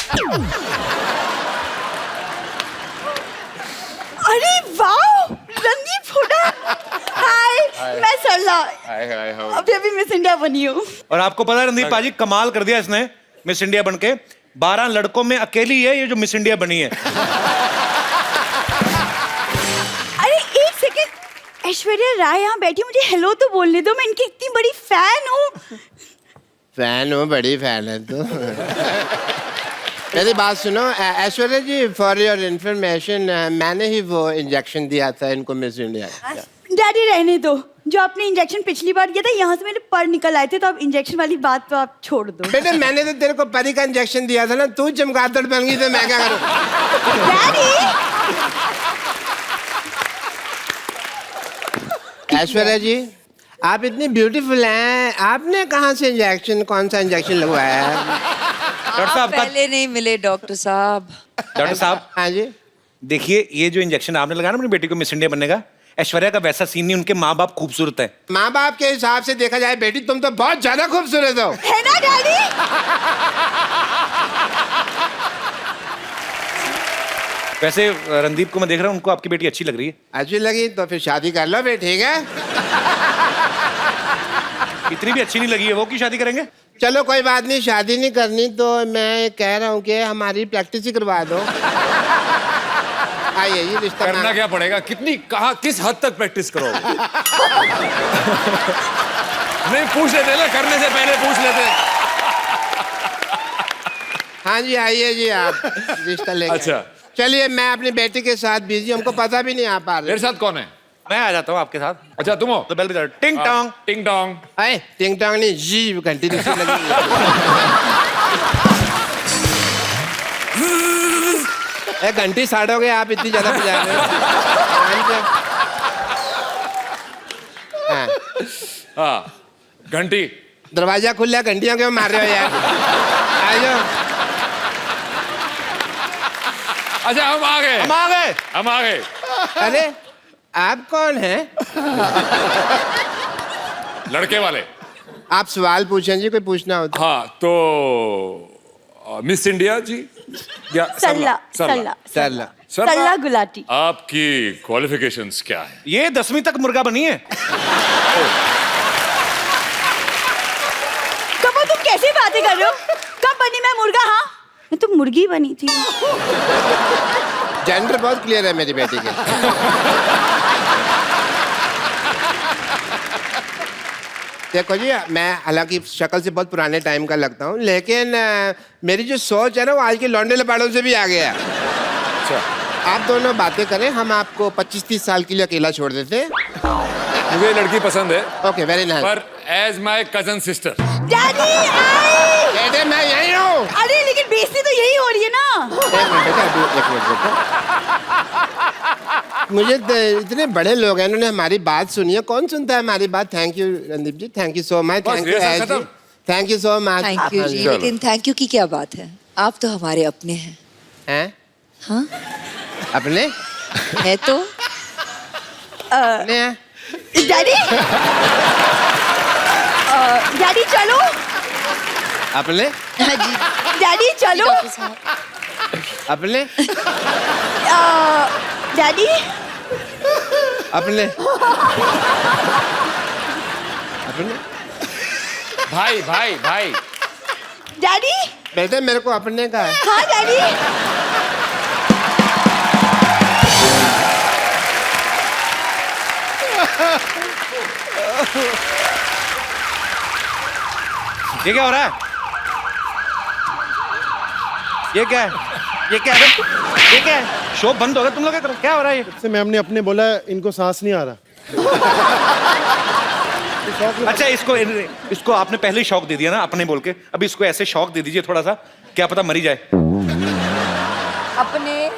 अरे वाह! रणदीप हुड्डा! हाय, मैं सरला। अभी अभी मिस इंडिया बनी हूँ। और आपको पता है रणदीप पाजी, कमाल कर दिया इसने मिस इंडिया बनके। 12 लड़कों में अकेली है ये जो मिस इंडिया बनी है। अरे एक सेकंड, ऐश्वर्या राय यहाँ बैठी, मुझे हेलो तो बोलने दो, मैं इनकी इतनी बड़ी फैन हूँ। फैन हो, बड़ी फैन है तो। मेरी बात सुनो ऐश्वर्या जी, फॉर योर इंफॉर्मेशन, मैंने ही वो इंजेक्शन दिया था इनको मिस इंडिया। डैडी रहने दो, जो आपने इंजेक्शन पिछली बार किया था यहाँ से मेरे पर निकल आए थे, तो अब इंजेक्शन वाली बात तो आप छोड़ दो। बेटे मैंने तो तेरे को परी का इंजेक्शन दिया था ना, तू चमगादड़ बन गई तो मैं क्या करूं? डैडी ऐश्वर्या जी, आप इतनी ब्यूटीफुल हैं, आपने कहाँ से इंजेक्शन, कौन सा इंजेक्शन लगवाया है? डॉक्टर साहब पहले नहीं मिले डॉक्टर साहब। डॉक्टर साहब, हाँ जी, देखिए ये जो इंजेक्शन आपने लगाया ना अपनी बेटी को मिस इंडिया बनने का, ऐश्वर्या का वैसा सीन नहीं, उनके माँ बाप खूबसूरत है। माँ बाप के हिसाब से देखा जाए बेटी तुम तो बहुत ज्यादा खूबसूरत हो। है ना डैडी? वैसे रणदीप को मैं देख रहा हूँ, उनको आपकी बेटी अच्छी लग रही है। अच्छी लगी तो फिर शादी कर लो फिर, ठीक है? इतनी भी अच्छी नहीं लगी है वो, की शादी करेंगे? चलो कोई बात नहीं, शादी नहीं करनी तो मैं कह रहा हूँ कि हमारी प्रैक्टिस ही करवा दो। आइए, ये रिश्ता करना क्या पड़ेगा? कितनी, कहाँ, किस हद तक प्रैक्टिस करोगे? नहीं पूछ लेते ना, करने से पहले पूछ लेते। हाँ जी, आइए जी, आप रिश्ता लेके। अच्छा चलिए, मैं अपनी बेटी के साथ बिजी, हमको पता भी नहीं आ पा रहा। मेरे साथ कौन है? मैं आ जाता हूँ आपके साथ। अच्छा तुम हो? तो बेल बजा, टिंग टोंग। टिंग टोंग। अरे टिंग टोंग नहीं, जी घंटी दूसरी लगी। घंटी साड़ोगे आप, इतनी ज्यादा बजा रहे हो। हाँ, घंटी। दरवाजा खुला, घंटियों क्यों मार रहे हो यार? आ जाओ। अच्छा हम आ गए, हम आ गए। अरे आप कौन हैं? लड़के वाले। आप सवाल पूछें जी, कोई पूछना हो तो। हाँ तो मिस इंडिया जी या सरला सरला सरला सरला गुलाटी। आपकी क्वालिफिकेशंस क्या है? ये 10वीं तक मुर्गा बनी है। कब तुम कैसी बातें कर रहे हो? कब बनी मैं मुर्गा? हाँ मैं तो मुर्गी बनी थी। जेंडर बहुत क्लियर है मेरी बेटी के। देखो जी, मैं हालांकि शक्ल से बहुत पुराने टाइम का लगता हूँ, लेकिन मेरी जो सोच है ना वो आज के लौंडे लपाड़ों से भी आ गया। अच्छा आप दोनों बातें करें, हम आपको 25-30 साल के लिए अकेला छोड़ देते। मुझे लड़की पसंद है। Okay, very nice. पर as my cousin sister. Daddy बेटे मैं यही हूँ। अरे लेकिन बेइज्जती तो यही हो रही है ना। एक मिनट बेटा, एक मिनट बेटा। मुझे इतने बड़े लोग हैं, इन्होंने हमारी बात सुनी है। कौन सुनता है हमारी बात? Thank you Randeep ji, thank you so much. Thank you, thank you so much. Thank you जी, लेकिन थैंक यू की क्या बात है? आप तो हमारे अपने हैं। हैं? हाँ अपने है तो अपने हैं। डैडी डैडी चलो। अपने हाँ जी डैडी चलो। अपने डैडी अपने अपने भाई भाई भाई। डैडी बेटे मेरे को अपने का है। हाँ डैडी। ये क्या हो रहा है? ये क्या है? ये क्या है? ये क्या है? शो बंद हो गया, तुम लोग क्या कर रहे हो? क्या हो रहा है ये? से मैम ने अपने बोला इनको सांस नहीं आ रहा। अच्छा इसको आपने पहले ही शौक दे दिया ना अपने बोल के, अभी इसको ऐसे शौक दे दीजिए थोड़ा सा, क्या पता मरी जाए। अपने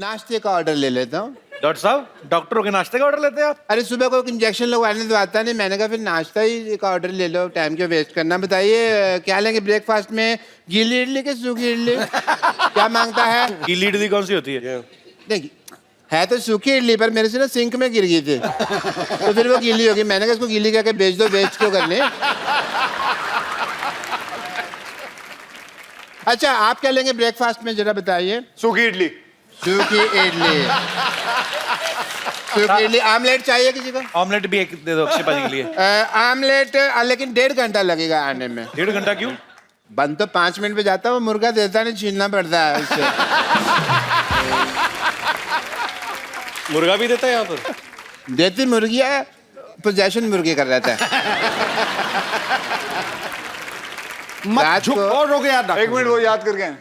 नाश्ते का ऑर्डर ले लेता हूँ। डॉक्टर साहब, डॉक्टरों के नाश्ते का ऑर्डर लेते हैं आप? अरे सुबह को इंजेक्शन लगवाने तो आता नहीं, मैंने कहा फिर नाश्ता ही का ऑर्डर ले लो, टाइम क्यों वेस्ट करना। बताइए क्या लेंगे ब्रेकफास्ट में, गीली इडली के सूखी इडली? क्या मांगता है? गीली इडली कौन सी होती है? नहीं है तो सूखी इडली, पर मेरे से ना सिंक में गिर गई थी तो फिर वो गीली होगी। मैंने कहा इसको गीली करके बेच दो, वेस्ट क्यों करने। अच्छा आप क्या लेंगे ब्रेकफास्ट में जरा बताइए। सूखी इडली। सूखी इडली, सूखी इडली। आमलेट चाहिए किसी को? ऑमलेट भी एक दे दो अक्षय पाजी के लिए। आमलेट लेकिन 1.5 घंटा लगेगा आने में। 1.5 घंटा क्यों? बन तो 5 मिनट में जाता है, वो मुर्गा देता नहीं, छीनना पड़ता है उससे। मुर्गा भी देता है यहाँ पर? देती मुर्गी है, पोजेशन मुर्गी कर रहता है। मत झुक और रोके यार। 1 मिनट वो याद करके आए।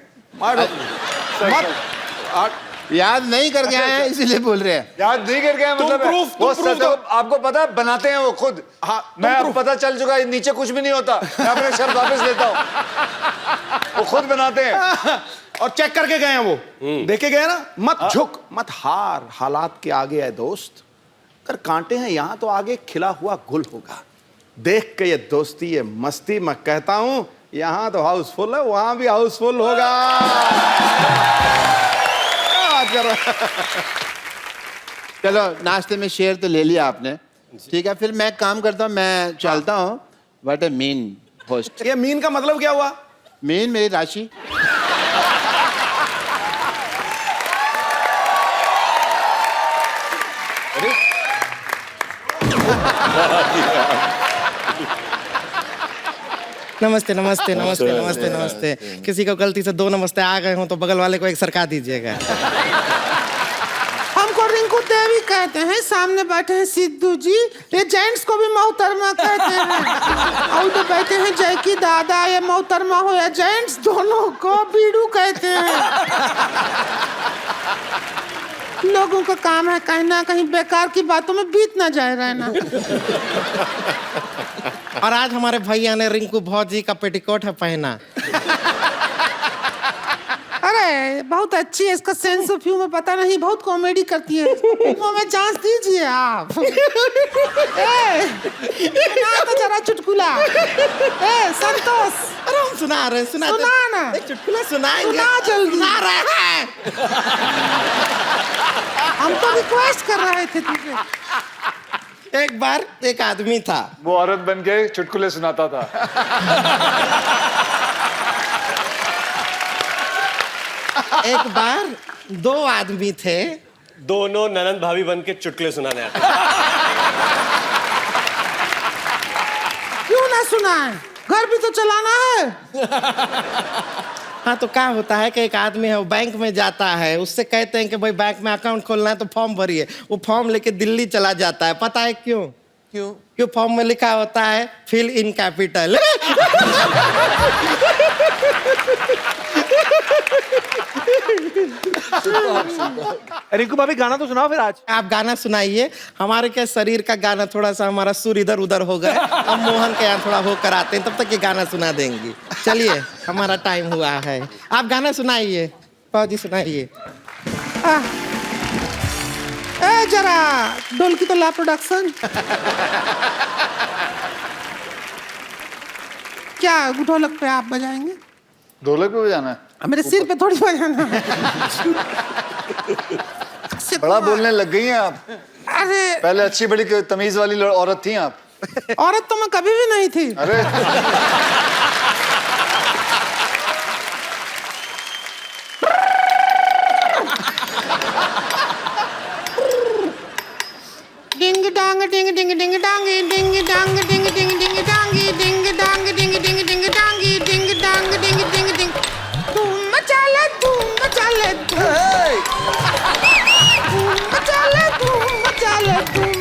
याद नहीं करके आए हैं इसीलिए बोल रहे हैं। याद नहीं करके आए मतलब वो सच आपको पता है, बनाते हैं वो खुद। हाँ, मैं अब पता चल चुका है नीचे कुछ भी नहीं होता। मैं अपने शर्त वापस लेता हूँ, वो खुद बनाते हैं और चेक करके गए हैं वो। देखे गए ना। मत झुक मत हार, हालात के आगे है दोस्त। अगर कांटे हैं यहाँ तो आगे खिला हुआ गुल होगा। देख के ये दोस्ती ये मस्ती, मैं कहता हूँ यहाँ तो हाउसफुल है, वहां भी हाउसफुल होगा। चलो नाश्ते में शेयर तो ले लिया आपने, ठीक है। फिर मैं एक काम करता हूँ, मैं चलता हूँ। What A mean host. ये मीन का मतलब क्या हुआ? मीन मेरी राशि। नमस्ते नमस्ते नमस्ते नमस्ते नमस्ते। किसी को गलती से 2 नमस्ते आ गए हो तो बगल वाले को एक सरका दीजिएगा। हमको रिंकू देवी कहते हैं, सामने बैठे हैं सिद्धू जी, ये जेंट्स को भी मोहतरमा कहते हैं। और तो बैठे हैं जैकी दादा, ये मोहतरमा हो या जेंट्स दोनों को बीड़ू कहते हैं। लोगों का काम है कहीं ना कहीं बेकार की बातों में बीत ना जाए रहना। और आज हमारे भैया ने रिंकू भौजी का पेटीकोट है पहना। अरे बहुत अच्छी है, इसका सेंस ऑफ ह्यूमर पता नहीं, बहुत कॉमेडी करती है। फिल्मों में चांस दीजिए आप। सुना तो जरा चुटकुला। संतोष, अरे हम सुना रहे हैं, सुना ना, एक चुटकुला सुनाएंगे। सुना जल्दी। सुना रहे हैं। हम तो रिक्वेस्ट कर रहे थे तुझे। एक बार एक आदमी था, वो औरत बन के चुटकुले सुनाता था। एक बार 2 आदमी थे, दोनों ननंद भाभी बन के चुटकुले सुनाने आते। क्यों ना सुनाए, घर भी तो चलाना है। हाँ तो क्या होता है कि एक आदमी है, वो बैंक में जाता है, उससे कहते हैं कि भाई बैंक में अकाउंट खोलना है तो फॉर्म भरिए। वो फॉर्म लेके दिल्ली चला जाता है, पता है क्यों? क्यों फॉर्म में लिखा होता है फिल इन कैपिटल। रिंकू भाभी गाना तो सुनाओ फिर आज। आप गाना सुनाइए, हमारे क्या शरीर का गाना थोड़ा सा हमारा सुर इधर उधर हो गया, हम मोहन के यहाँ थोड़ा होकर आते हैं, तब तक ये गाना सुना देंगी। चलिए हमारा टाइम हुआ है, आप गाना सुनाइए। फौजी सुनाइए। ए जरा ढोलकी तो ला प्रोडक्शन। क्या ढोलक पे आप बजाएंगे? ढोलक पे बजाना है? मेरे सिर पे थोड़ी बजाना है। बड़ा बोलने लग गई हैं आप। अरे पहले अच्छी बड़ी तमीज वाली औरत थी आप। औरत तो मैं कभी भी नहीं थी। अरे डिंग डांग डिंग डिंग डिंग डांगी डिंग डांग डिंग डिंग डिंग डांगी डिंग डांग डिंग डिंग डिंग डांगी डिंग डांग डिंग डिंग डिंग। धूम मचा ले धूम मचा ले धूम मचा ले धूम मचा ले धूम।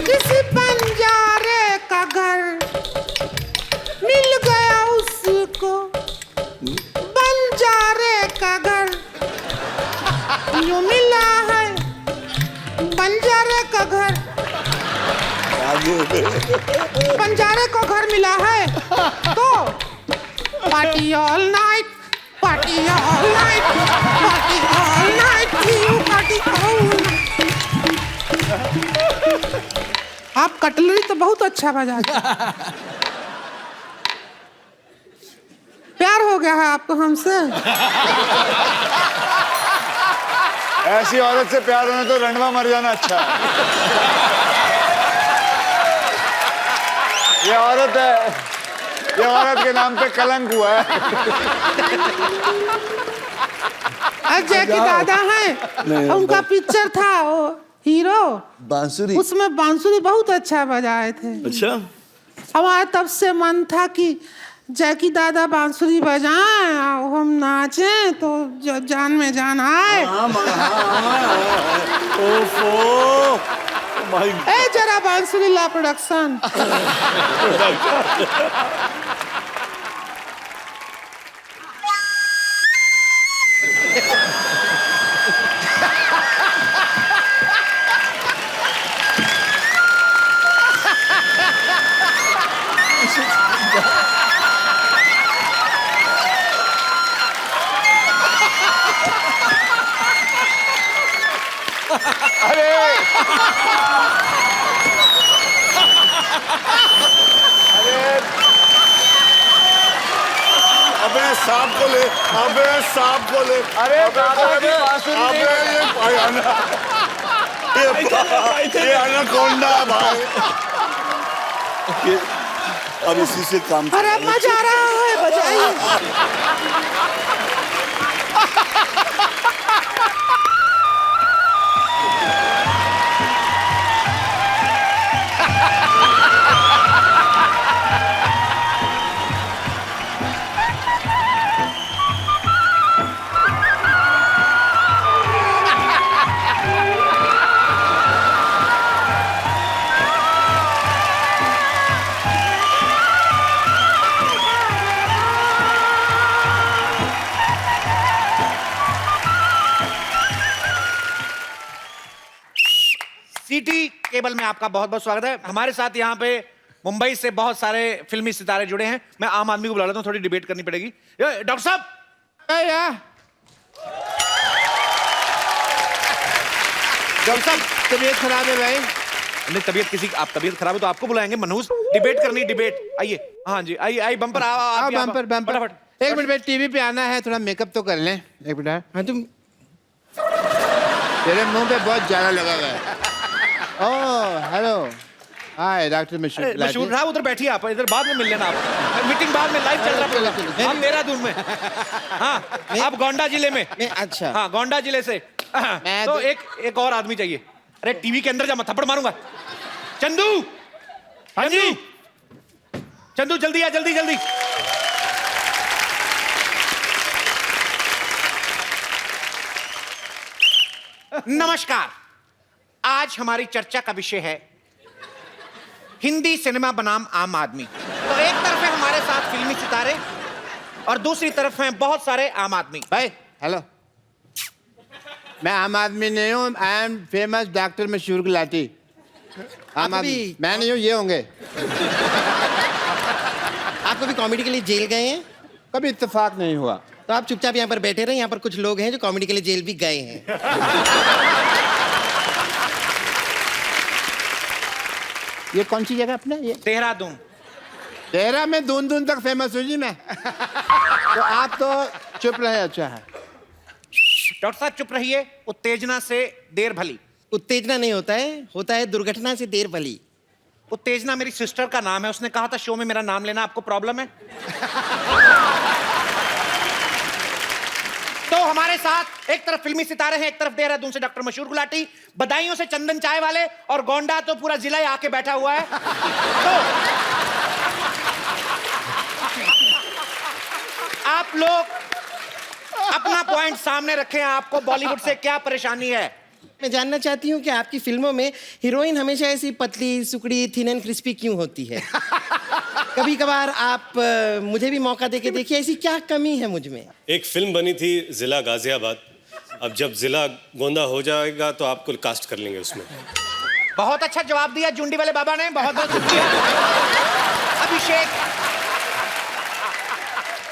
किसी बंजारे का घर मिल गया उसको, बंजारे का घर यूं मिला है, बंजारे का घर। बंजारे को घर मिला है तो party all night, party all night, party all night, party all. आप कटलरी तो बहुत अच्छा बजाते हैं। प्यार हो गया है आपको हमसे? ऐसी औरत से प्यार होने तो रंडवा मर जाना अच्छा है। ये औरत है, ये औरत के नाम पे कलंक हुआ है। अजय के दादा हैं, उनका पिक्चर था वो हीरो बांसुरी, उसमें बांसुरी बहुत अच्छा बजाए थे। अच्छा, हमारा तब से मन था कि जैकी दादा बांसुरी बजाएं और हम नाचें तो जान में जान आए। ए जरा बांसुरी ला प्रोडक्शन। अबे सांप को ले, अबे सांप को ले। अरे ये एनाकोंडा भाई। अब इसी से काम। अरे मजा आ रहा है, बजाइए। सीटी केबल में आपका बहुत बहुत स्वागत है। हमारे साथ यहाँ पे मुंबई से बहुत सारे फिल्मी सितारे जुड़े हैं। मैं आम आदमी को बुला लेता हूँ, थोड़ी डिबेट करनी पड़ेगी। डॉक्टर साहब डॉक्टर साहब तबीयत खराब है भाई। नहीं तबीयत किसी आप तबीयत खराब है तो आपको बुलाएंगे मनहूस डिबेट करनी डिबेट आइए हाँ जी आइए आइए बम्पर आओ बम्पर बम्पर फटाफट एक मिनट भाई टीवी पे आना है थोड़ा मेकअप तो कर लें एक मिनट। हाँ तुम तेरे मुंह पे बहुत ज्यादा लगा हुआ है। ओह हेलो हाय डॉक्टर मशहूर साहब उधर बैठिए आप इधर बाद में मिल लेना आप मीटिंग बाद में लाइव चल रहा है हम देहरादून में हाँ आप गोंडा जिले में अच्छा हाँ गोंडा जिले से तो एक और आदमी चाहिए। अरे टीवी के अंदर जा मैं थप्पड़ मारूंगा। चंदू हाँ जी चंदू जल्दी आ जल्दी जल्दी। नमस्कार आज हमारी चर्चा का विषय है हिंदी सिनेमा बनाम आम आदमी। तो एक तरफ है हमारे साथ फिल्मी सितारे और दूसरी तरफ हैं बहुत सारे आम आदमी। भाई हेलो मैं आम आदमी नहीं हूँ आई एम फेमस डॉक्टर मशहूर गुलाटी। आम आदमी मैं नहीं हूँ ये होंगे। आप कभी कॉमेडी के लिए जेल गए हैं? कभी इत्तेफाक नहीं हुआ। तो आप चुपचाप यहाँ पर बैठे रहे। यहाँ पर कुछ लोग हैं जो कॉमेडी के लिए जेल भी गए हैं। ये कौन सी जगह अपना ये देहरादून। देहरा में दून दून तक फेमस हूँ जी मैं। तो आप तो चुप रहे अच्छा है। डॉक्टर साहब चुप रहिए उत्तेजना से देर भली। उत्तेजना नहीं होता है दुर्घटना से देर भली। उत्तेजना मेरी सिस्टर का नाम है उसने कहा था शो में मेरा नाम लेना आपको प्रॉब्लम है? तो हमारे साथ एक तरफ फिल्मी सितारे हैं एक तरफ देहरादून से डॉक्टर मशहूर गुलाटी बदायूं से चंदन चाय वाले और गोंडा तो पूरा जिला ही आके बैठा हुआ है। तो आप लोग अपना पॉइंट सामने रखें आपको बॉलीवुड से क्या परेशानी है। मैं जानना चाहती हूँ कि आपकी फिल्मों में हीरोइन हमेशा ऐसी पतली सुकड़ी थिन एंड क्रिस्पी क्यों होती है? कभी कभार आप मुझे भी मौका देके देखिए ऐसी क्या कमी है मुझ में। एक फिल्म बनी थी जिला गाजियाबाद। अब जब जिला गोंदा हो जाएगा तो आपको कास्ट कर लेंगे उसमें। बहुत अच्छा जवाब दिया जुंडी वाले बाबा ने बहुत बहुत शुक्रिया।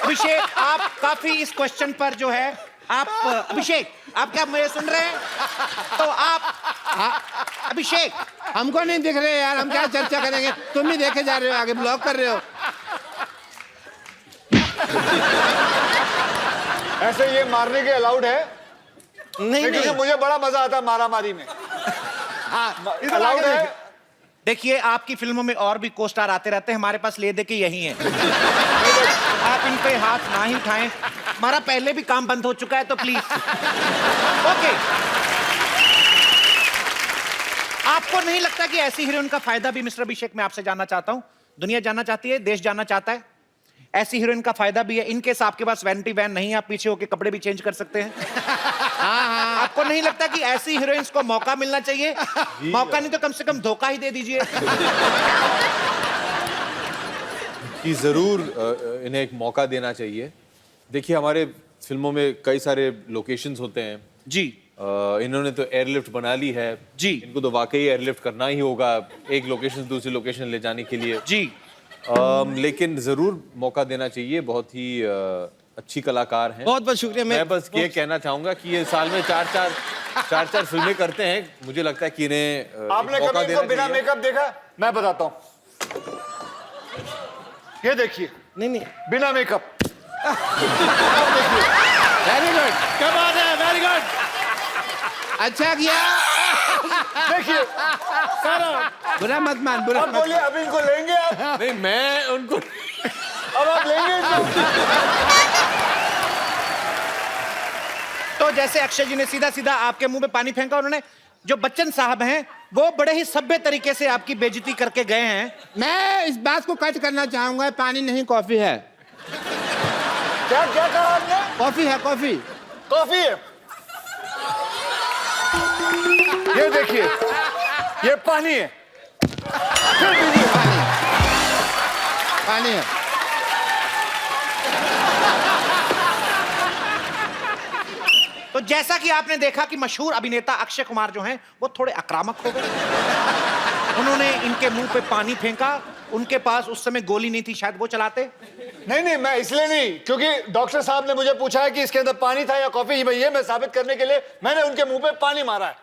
अभिषेक आप काफी इस क्वेश्चन पर जो है आप अभिषेक आप क्या मुझे सुन रहे हैं? तो आप अभिषेक हमको नहीं दिख रहे यार हम क्या चर्चा करेंगे तुम ही देखे जा रहे हो आगे ब्लॉक कर रहे हो। ऐसे ये मारने के अलाउड है? नहीं मुझे बड़ा मजा आता है मारामारी में। अलाउड है? देखिए आपकी फिल्मों में और भी को स्टार आते रहते हैं हमारे पास ले दे के यही है। आप इन पे हाथ ना ही उठाएं हमारा पहले भी काम बंद हो चुका है तो प्लीज ओके। आपको नहीं लगता कि ऐसी हीरोइन का फायदा भी मिस्टर अभिषेक मैं आपसे जानना चाहता हूं दुनिया जानना चाहती है देश जानना चाहता है ऐसी हीरोइन का फायदा भी है इनकेस आपके पास वैनिटी वैन नहीं है आप पीछे होके कपड़े भी चेंज कर सकते हैं। हाँ आपको नहीं लगता कि ऐसी हीरोइंस को मौका मिलना चाहिए? मौका नहीं तो कम से कम धोखा ही दे दीजिए। कि जरूर इन्हें एक मौका देना चाहिए। देखिए हमारे फिल्मों में कई सारे लोकेशंस होते हैं जी। इन्होंने तो एयरलिफ्ट बना ली है जी। इनको तो वाकई एयरलिफ्ट करना ही होगा एक लोकेशन से दूसरी लोकेशन ले जाने के लिए जी। लेकिन जरूर मौका देना चाहिए बहुत ही अच्छी कलाकार हैं। बहुत बहुत शुक्रिया। मैं बस ये कहना चाहूंगा कि ये साल में चार फिल्में करते हैं मुझे लगता है कि इन्हें आपने मौका कभी इनको देना बिना चाहिए। मेकअप देखा? मैं बताता हूँ ये देखिए नहीं बिना मेकअप। वेरी गुड क्या बात है वेरी गुड अच्छा किया। देखिए बुरा मत मान बुरा अब बोलिए अब इनको लेंगे आप? नहीं मैं उनको अब आप लेंगे इनको? तो जैसे अक्षय जी ने सीधा सीधा आपके मुंह में पानी फेंका उन्होंने जो बच्चन साहब हैं वो बड़े ही सभ्य तरीके से आपकी बेइज्जती करके गए हैं। मैं इस बात को कट करना चाहूंगा पानी नहीं कॉफी है। क्या क्या कहा आपने? कॉफी है कॉफी। कॉफी है। ये देखिए ये पानी है। फिर दीजिए पानी है। तो जैसा कि आपने देखा कि मशहूर अभिनेता अक्षय कुमार जो हैं वो थोड़े आक्रामक हो गए। उन्होंने इनके मुंह पे पानी फेंका उनके पास उस समय गोली नहीं थी, शायद वो चलाते। नहीं नहीं, मैं इसलिए नहीं, क्योंकि डॉक्टर साहब ने मुझे पूछा है कि इसके अंदर पानी था या कॉफी। ये मैं साबित करने के लिए मैंने उनके मुंह पे पानी मारा है,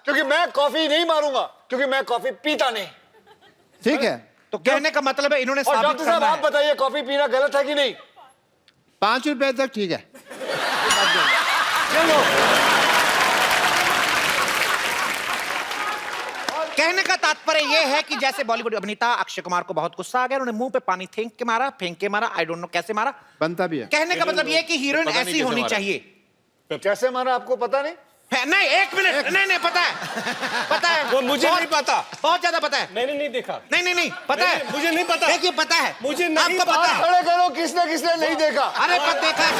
क्योंकि मैं कॉफी नहीं मारूंगा, क्योंकि मैं कॉफी पीता नहीं। ठीक है, तो कहने का मतलब है इन्होंने और साबित डॉक्टर साहब करना आप है। बताइए कॉफी पीना गलत है कि नहीं? 5 रुपए तक ठीक है। कहने का तात्पर्य यह है कि जैसे बॉलीवुड अभिनेता अक्षय कुमार को बहुत गुस्सा आ गया, उन्होंने मुंह पे पानी फेंक के मारा, आई डोंट नो कैसे मारा, बनता भी है। कहने का मतलब यह है कि हीरोइन पता नहीं ऐसी कैसे होनी मारा। चाहिए। कैसे मारा आपको पता नहीं? नहीं, 1 मिनट, नहीं पता है, पता है, वो मुझे नहीं पता, बहुत ज्यादा पता है। मैंने नहीं देखा। नहीं पता है, मुझे नहीं पता। देखिए पता है, मुझे नहीं आपको पता है। खड़े करो, किसने किसने नहीं देखा? अरे पर देखा है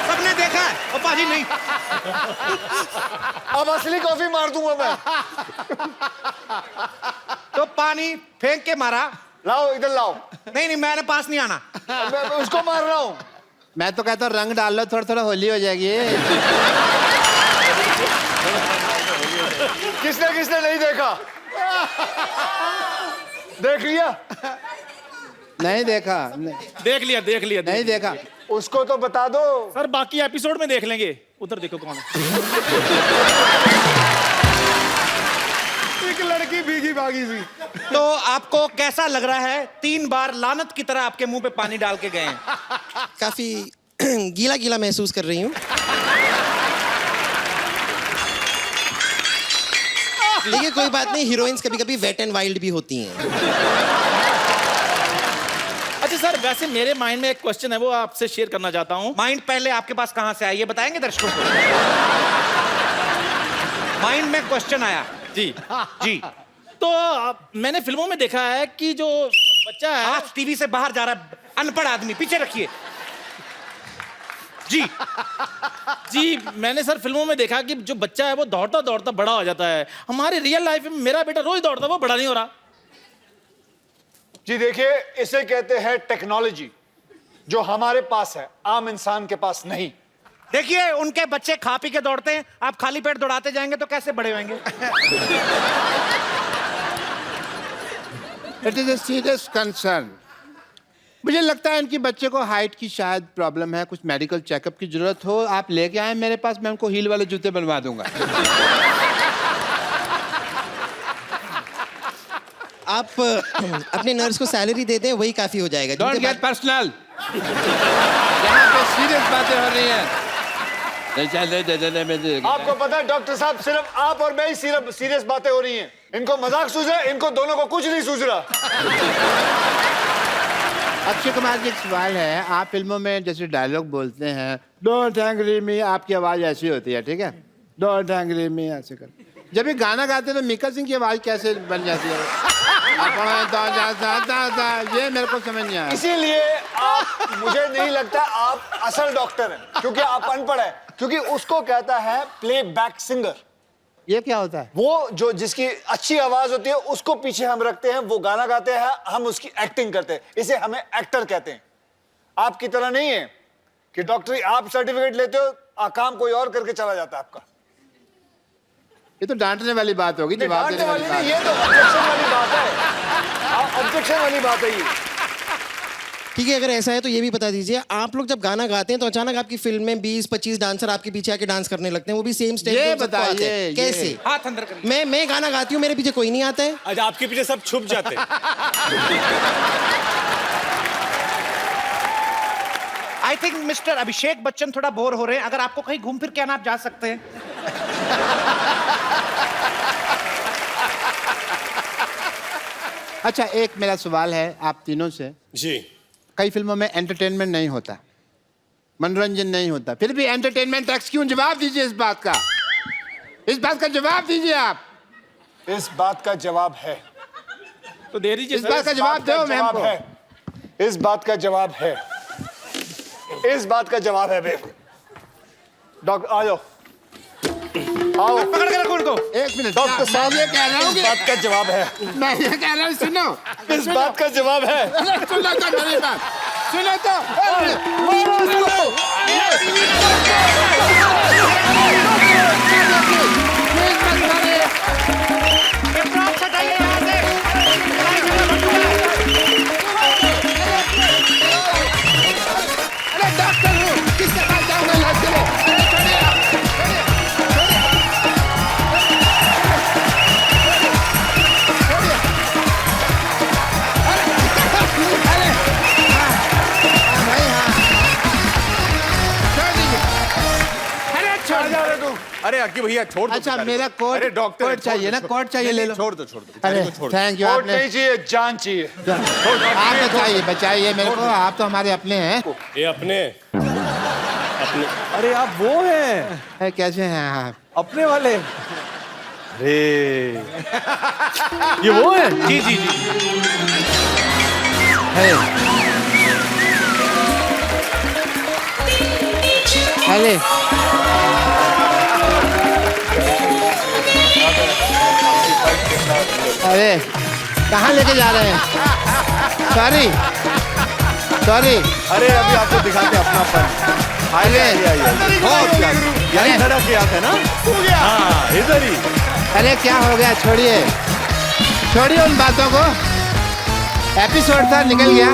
सबने देखा है। ओ पाजी नहीं, अब असली कॉफी मार दूंगा मैं। तो पानी फेंक के मारा। लाओ इधर लाओ। नहीं मैंने पास नहीं आना। मैं उसको मार रहा हूँ। मैं तो कहता हूँ रंग डाल लो, थोड़ा थोड़ा होली हो जाएगी। किसने किसने नहीं देखा? देख लिया? नहीं देखा। देख लिया नहीं देखा। उसको तो बता दो सर, बाकी एपिसोड में देख लेंगे। उधर देखो कौन है। एक लड़की भीगी भागी सी। तो आपको कैसा लग रहा है? 3 बार लानत की तरह आपके मुंह पे पानी डाल के गए हैं। काफी गीला गीला महसूस कर रही हूँ। देखिए कोई बात नहीं, हीरोइंस कभी कभी वेट एंड वाइल्ड भी होती हैं। अच्छा सर, वैसे मेरे माइंड में एक क्वेश्चन है, वो आपसे शेयर करना चाहता हूँ। माइंड पहले आपके पास कहां से आया ये बताएंगे दर्शकों को? माइंड में क्वेश्चन आया जी जी। तो मैंने फिल्मों में देखा है कि जो बच्चा है, आज टीवी से बाहर जा रहा है अनपढ़ आदमी, पीछे रखिए जी। जी मैंने सर फिल्मों में देखा कि जो बच्चा है वो दौड़ता दौड़ता बड़ा हो जाता है। हमारे रियल लाइफ में मेरा बेटा रोज दौड़ता, वो बड़ा नहीं हो रहा। जी देखिए, इसे कहते हैं टेक्नोलॉजी, जो हमारे पास है, आम इंसान के पास नहीं। देखिए उनके बच्चे खा पी के दौड़ते हैं, आप खाली पेट दौड़ाते जाएंगे तो कैसे बड़े होंगे? It is a serious concern. मुझे लगता है इनकी बच्चे को हाइट की शायद प्रॉब्लम है, कुछ मेडिकल चेकअप की जरूरत हो। आप लेके आए मेरे पास, मैं उनको हील वाले जूते बनवा दूंगा। आप अपने नर्स को सैलरी दे दें, वही काफी हो जाएगा। Don't get personal. यहाँ पे सीरियस बातें हो रही हैं। आपको पता है डॉक्टर साहब, सिर्फ आप और मैं ही सीरियस बातें हो रही हैं। इनको मजाक सूझ रहा है, इनको दोनों को कुछ नहीं सूझ रहा। अक्षय कुमार जी, एक सवाल है। आप फिल्मों में जैसे डायलॉग बोलते हैं, डोंट एंग्री मी, आपकी आवाज ऐसी होती है, ठीक है? डोंट एंग्री मी ऐसे कर। जब ये गाना गाते हैं तो मिक्का सिंह की आवाज कैसे बन जाती है? ये मेरे को समझ नहीं आया। इसीलिए आप, मुझे नहीं लगता आप असल डॉक्टर हैं, क्योंकि आप अनपढ़ हैं। क्योंकि उसको कहता है प्लेबैक सिंगर। ये क्या होता है? वो जो जिसकी अच्छी आवाज होती है उसको पीछे हम रखते हैं, वो गाना गाते हैं, हम उसकी एक्टिंग करते हैं, इसे हमें एक्टर कहते हैं। आपकी तरह नहीं है कि डॉक्टरी आप सर्टिफिकेट लेते हो, काम कोई और करके चला जाता है आपका। ये तो डांटने वाली बात होगी, जवाब देने वाली बात। ये तो ऑब्जेक्शन वाली बात है, ऑब्जेक्शन वाली बात है ये। ठीक है, अगर ऐसा है तो ये भी बता दीजिए, आप लोग जब गाना गाते हैं तो अचानक आपकी फिल्म में 20-25 डांसर आपके पीछे आके डांस करने लगते हैं, वो भी सेम स्टेप। ये बताइए, कैसे? हाथ अंदर करिए। मैं गाना गाती हूँ, मेरे पीछे कोई नहीं आता है। आज आपके पीछे सब छुप जाते हैं। I think mister Abhishek Bachchan थोड़ा बोर हो रहे हैं। अगर आपको कहीं घूम फिर के आना, आप जा सकते हैं। अच्छा, एक मेरा सवाल है आप तीनों से। जी। कई फिल्मों में एंटरटेनमेंट नहीं होता, मनोरंजन नहीं होता, फिर भी एंटरटेनमेंट टैक्स क्यों? जवाब दीजिए इस बात का। इस बात का जवाब दीजिए आप। इस बात का जवाब है तो दे दीजिए। इस बात का जवाब दो मैम को। इस बात का जवाब है, इस बात का जवाब है बे। डॉक्टर आ जाओ, आओ, पकड़ के रखो उनको। एक मिनट, डॉक्टर साहब, ये कह रहा हूँ इस बात का जवाब है। मैं ये कह रहा हूँ, सुनो, इस बात का जवाब है। सुनो तो मेरी बात, सुनो तो। ड्रॉप हटाइए यहाँ से। अक्की भैया छोड़ दो अच्छा बेचारे मेरा को। कोट अरे डॉक्टर कोट चाहिए ना, कोट चाहिए ले लो। छोड़ दो छोड़ दो अरे बेचारे को छोड़ दो। Thank you. कोट नहीं चाहिए, जान चाहिए। आप बचाइए बचाइए मेरे को, आप तो हमारे अपने हैं। ये अपने अरे आप वो हैं, अरे कैसे हैं आप? अपने वाले। अरे ये वो है। जी जी जी। अरे अरे कहाँ लेके जा रहे हैं? Sorry sorry. अरे अभी आपको दिखाते हैं अपनापन। आइए आइए आइए, बहुत प्यार। यही खड़ा किया था ना? हाँ इधर ही। अरे क्या हो गया, छोड़िए छोड़िए उन बातों को, एपिसोड था निकल गया,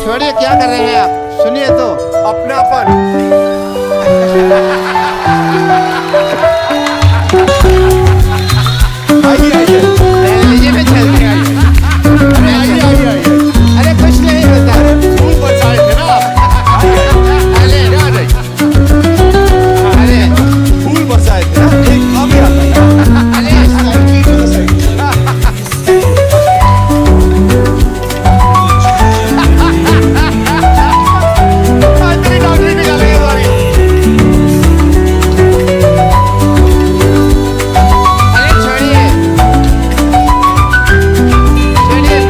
छोड़िए। क्या कर रहे हैं आप, सुनिए तो। अपनापन। आइए आइए, लीजिए मैं चलते हैं। आइए आइए आइए। अरे कुछ नहीं होता। फूल बरसाए थे ना आप? अरे क्या नहीं? अरे फूल बरसाए थे ना? एक अभी आता है। तेरी डॉक्टरी निकालेंगे हमारी। अरे छोड़िए छोड़िए।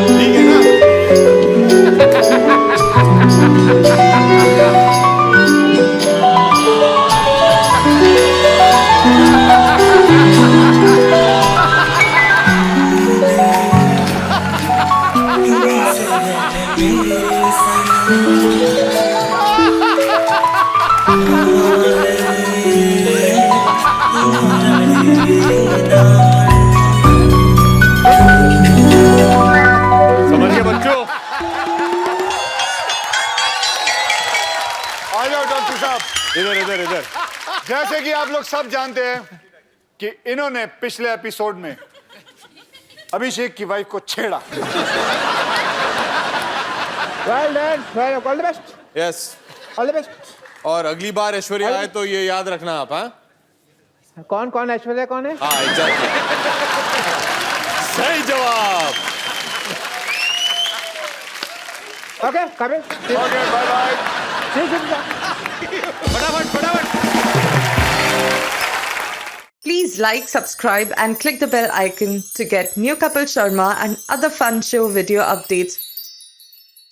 ठीक है ना? समझिए बच्चों। आ जाओ डॉक्टर साहब। इधर इधर इधर। जैसे कि आप लोग सब जानते हैं कि इन्होंने पिछले एपिसोड में अभिषेक की वाइफ को छेड़ा। Well done, all the best, yes. All the best. और अगली बार ऐश्वर्या आए तो ये याद रखना आप। हाँ कौन कौन, ऐश्वर्या कौन है? हाँ एग्जैक्टली। सही जवाब। Okay coming. Okay bye bye. फटाफट फटाफट। Please like, subscribe and click the bell icon to get new Kapil Sharma and other fun show video updates